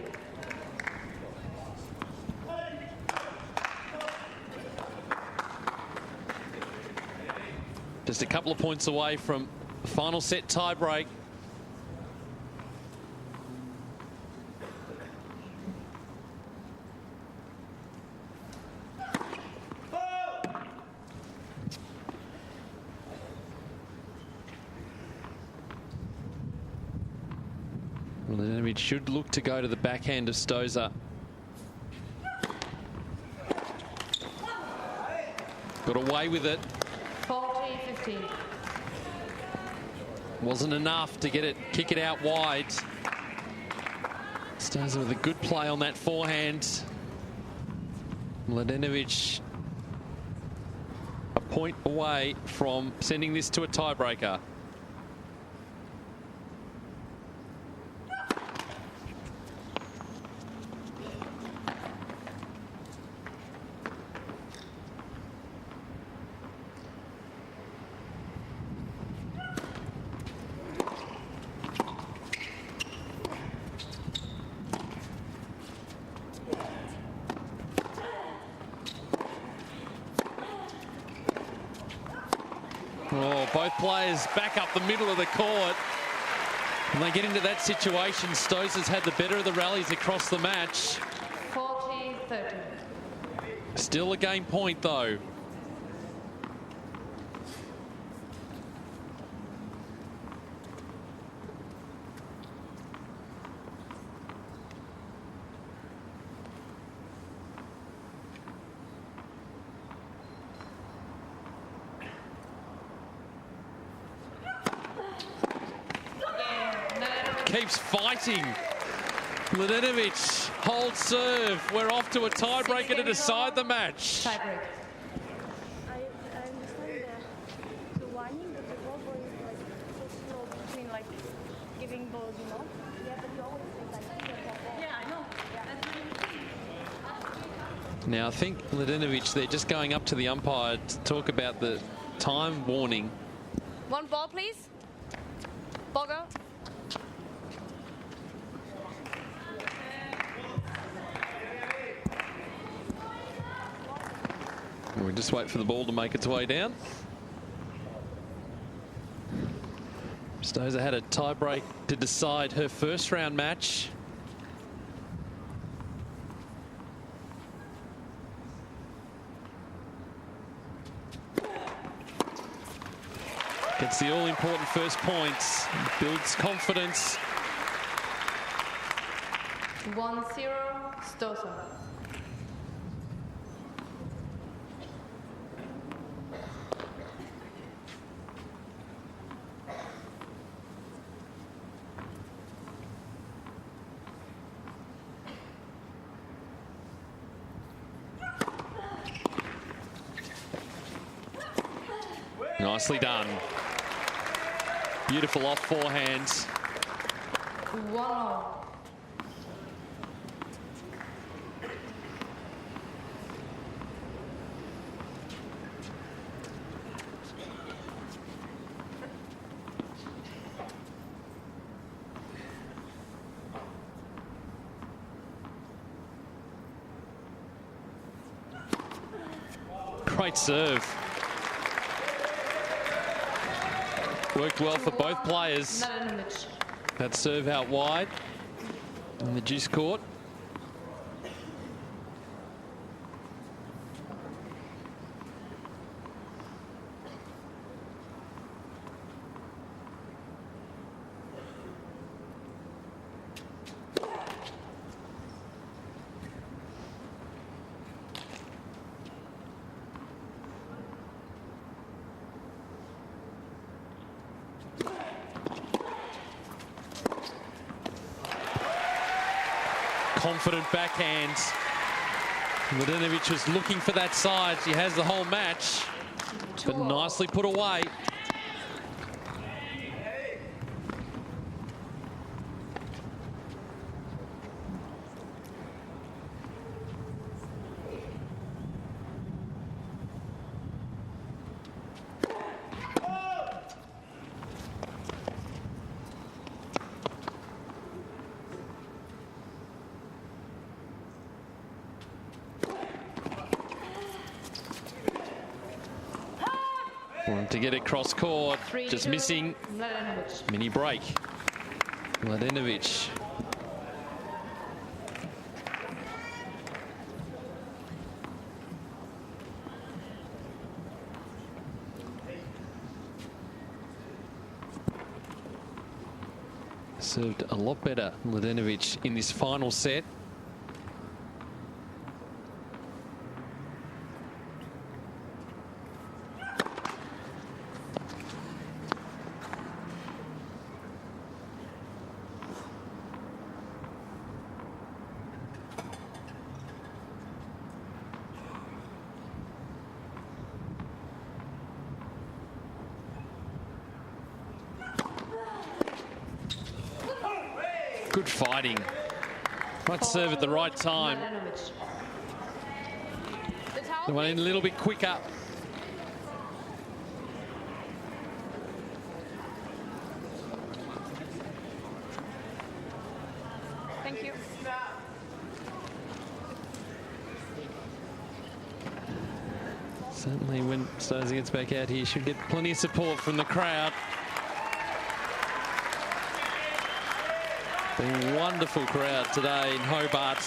Just a couple of points away from the final set tie break. Mladenovic should look to go to the backhand of Stosur. Got away with it. 40-15. Wasn't enough to get it, kick it out wide. Stosur with a good play on that forehand. Mladenovic a point away from sending this to a tiebreaker. Oh, both players back up the middle of the court. When they get into that situation, Stosur's had the better of the rallies across the match. 40-30. Still a game point, though. Keeps fighting. Mladenovic holds serve. We're off to a tiebreaker to decide the match. Tiebreak. I understand the warning, but the ball boy is like so slow between like giving balls, you know? Yeah, but you always think like yeah, I know. Yeah. Now, I think Mladenovic, they're just going up to the umpire to talk about the time warning. One ball, please. Ball girl. We'll just wait for the ball to make its way down. Stosur had a tiebreak to decide her first round match. Gets the all-important first points, builds confidence. 1-0, Stosur. Nicely done. Beautiful off forehand. 1-0. Great serve. Worked well for both players. Mladenovic. That serve out wide in the deuce court. Confident backhand. Mladenovic was looking for that side. She has the whole match, but nicely put away. Wanted to get it cross court, just missing. Mladenovic. Mini break. Mladenovic. Served a lot better, Mladenovic, in this final set. Good fighting. Right serve at the right time. Mladenovic. They went in a little bit quicker. Thank you. Certainly when Stosur gets back out here, should get plenty of support from the crowd. A wonderful crowd today in Hobart.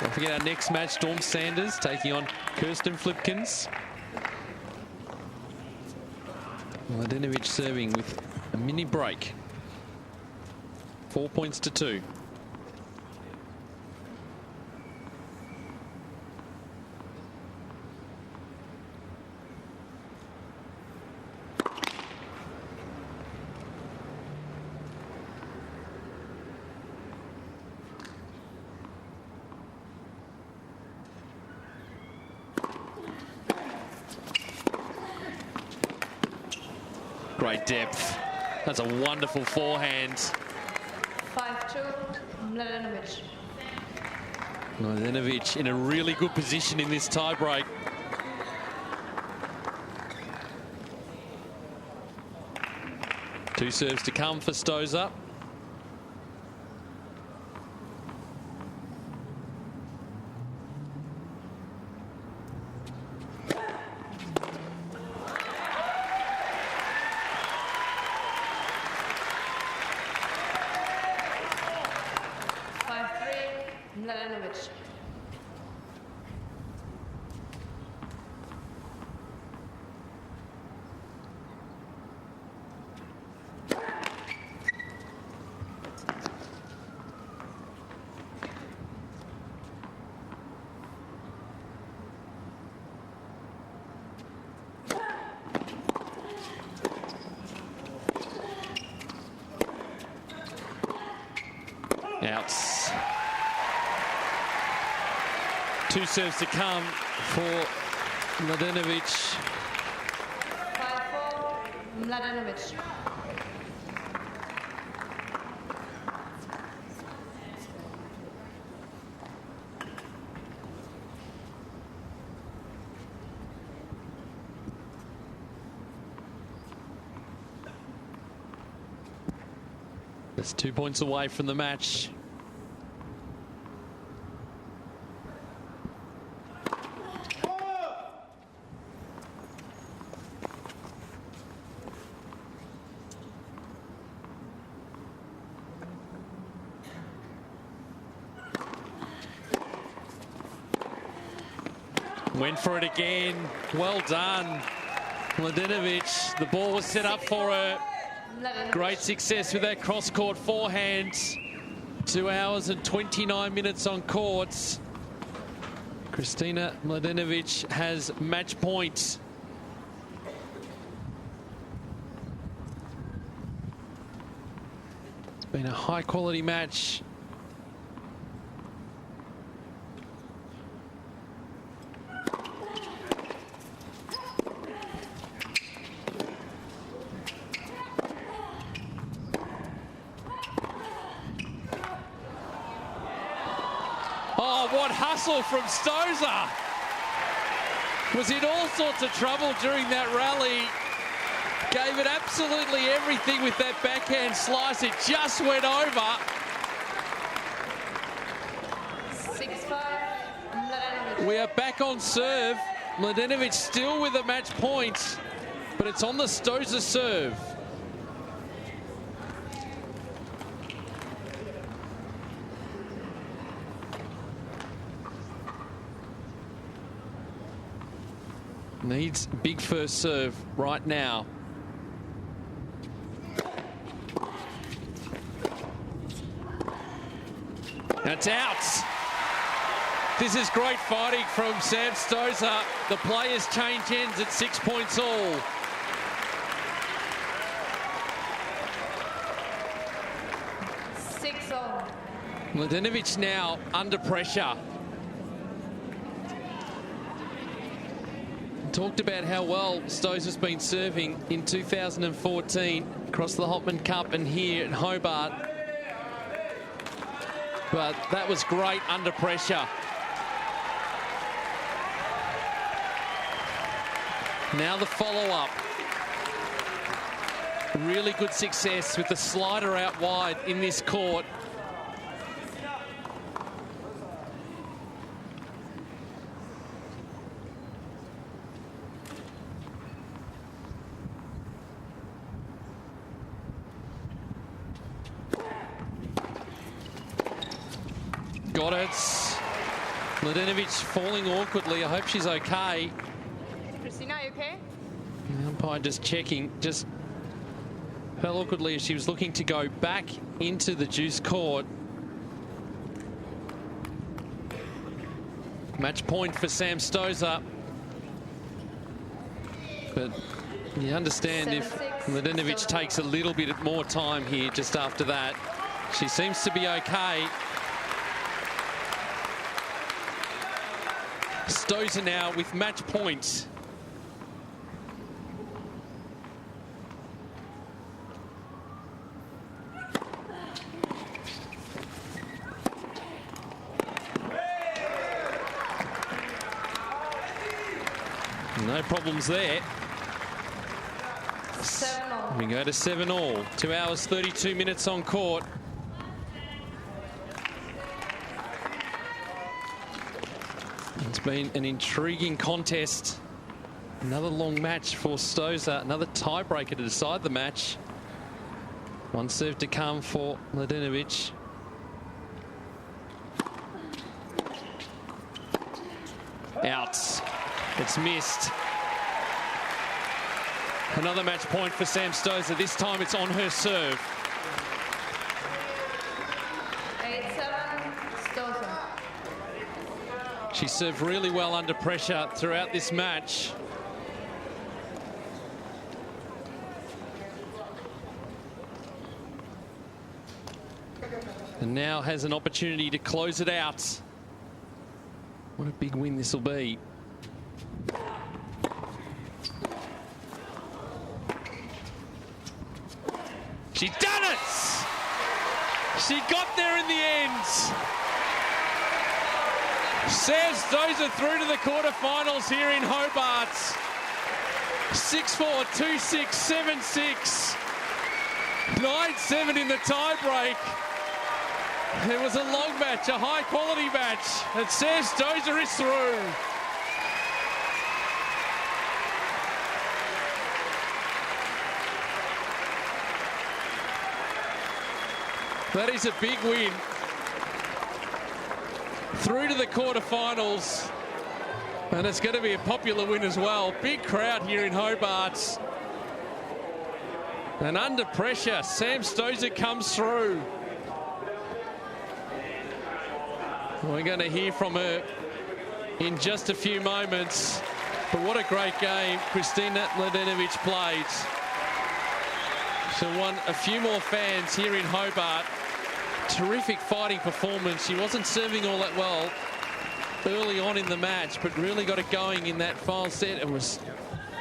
Don't forget our next match, Storm Sanders taking on Kirsten Flipkins. Mladenovic serving with a mini break. 4 points to 2. Great depth. That's a wonderful forehand. 5-2. Mladenovic. Mladenovic in a really good position in this tiebreak. Two serves to come for Stosur. Mladenovic. Outs. Two serves to come for Mladenovic. 5-4. Mladenovic. That's 2 points away from the match. Went for it again. Well done, Mladenovic. The ball was set up for her. Great success with that cross-court forehand. 2 hours and 29 minutes on courts. Kristina Mladenovic has match point. It's been a high-quality match. Oh, what hustle from Stosur. Was in all sorts of trouble during that rally. Gave it absolutely everything with that backhand slice. It just went over. 6-5, Mladenovic. We are back on serve. Mladenovic still with a match point, but it's on the Stosur serve. Needs big first serve right now. That's out. This is great fighting from Sam Stosur. The players change ends at 6 points all. Mladenovic now under pressure. Talked about how well Stosur's been serving in 2014 across the Hopman Cup and here at Hobart. But that was great under pressure. Now the follow-up. Really good success with the slider out wide in this court. Got it. Mladenovic falling awkwardly. I hope she's okay. Kristina, you okay? The umpire just checking. Just fell awkwardly as she was looking to go back into the juice court. Match point for Sam Stosur. But you understand if Mladenovic takes a little bit more time here just after that. She seems to be okay. Stosur now with match points. No problems there. 7-all. We go to 7-all. 2 hours, 32 minutes on court. It's been an intriguing contest. Another long match for Stosur. Another tiebreaker to decide the match. One serve to come for Mladenovic. Out. It's missed. Another match point for Sam Stosur. This time it's on her serve. 8-7, Stosur. She served really well under pressure throughout this match. And now has an opportunity to close it out. What a big win this will be. She's done it! She got there in the end. Sam Stosur through to the quarterfinals here in Hobart. 6-4, 2-6, 7-6. 9-7 in the tiebreak. It was a long match, a high-quality match, and Sam Stosur is through. That is a big win. Through to the quarterfinals, and it's going to be a popular win as well. Big crowd here in Hobart. And under pressure, Sam Stosur comes through. We're going to hear from her in just a few moments. But what a great game Kristina Mladenovic played. She won a few more fans here in Hobart. Terrific fighting performance. She wasn't serving all that well early on in the match, but really got it going in that final set and was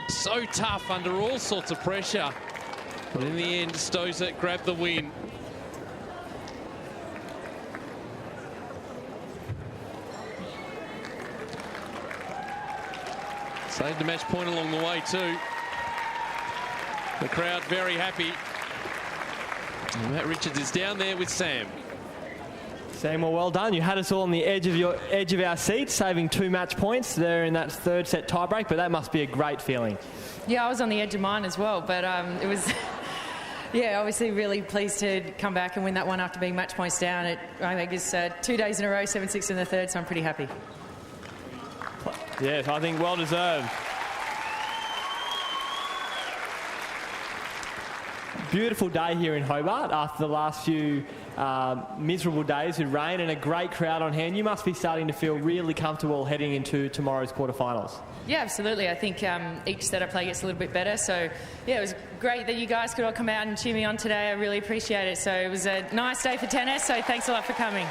so tough under all sorts of pressure. But in the end, Stosur grabbed the win. Saved the match point along the way too. The crowd very happy. And Matt Richards is down there with Sam. Sam, well done. You had us all on the edge of our seats, saving 2 match points there in that third set tiebreak, but that must be a great feeling. Yeah, I was on the edge of mine as well, but it was, yeah, obviously really pleased to come back and win that one after being match points down. I guess 2 days in a row, 7-6 in the third, so I'm pretty happy. Yes, I think well deserved. Beautiful day here in Hobart after the last few miserable days with rain and a great crowd on hand. You must be starting to feel really comfortable heading into tomorrow's quarterfinals. Yeah, absolutely. I think each set I play gets a little bit better. So, yeah, it was great that you guys could all come out and cheer me on today. I really appreciate it. So it was a nice day for tennis, so thanks a lot for coming.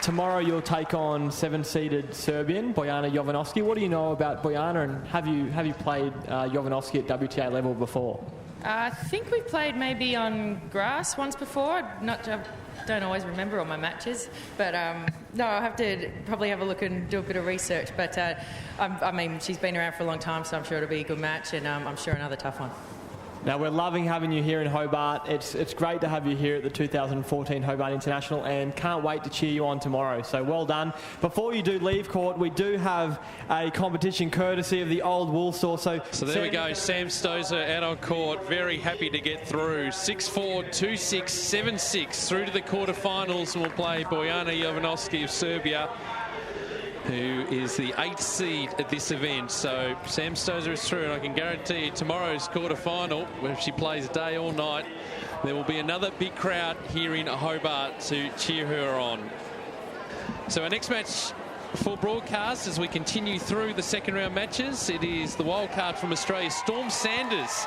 Tomorrow you'll take on 7-seeded Serbian Bojana Jovanoski. What do you know about Bojana, and have you played Jovanoski at WTA level before? I think we've played maybe on grass once before. I don't always remember all my matches, but no, I'll have to probably have a look and do a bit of research. But I mean, she's been around for a long time, so I'm sure it'll be a good match, and I'm sure another tough one. Now, we're loving having you here in Hobart. It's great to have you here at the 2014 Hobart International, and can't wait to cheer you on tomorrow. So well done. Before you do leave court, we do have a competition courtesy of the Old Wool Store. So there we go. Sam Stosur out on court. Very happy to get through. 6-4, 2-6, 7-6 through to the quarterfinals, and we'll play Bojana Jovanoski of Serbia, who is the 8th seed at this event. So Sam Stosur is through, and I can guarantee you tomorrow's quarterfinal, where she plays day or night, there will be another big crowd here in Hobart to cheer her on. So our next match for broadcast, as we continue through the second round matches, it is the wild card from Australia, Storm Sanders,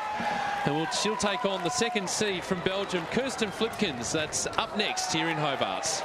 and she'll take on the 2nd seed from Belgium, Kirsten Flipkens. That's up next here in Hobart.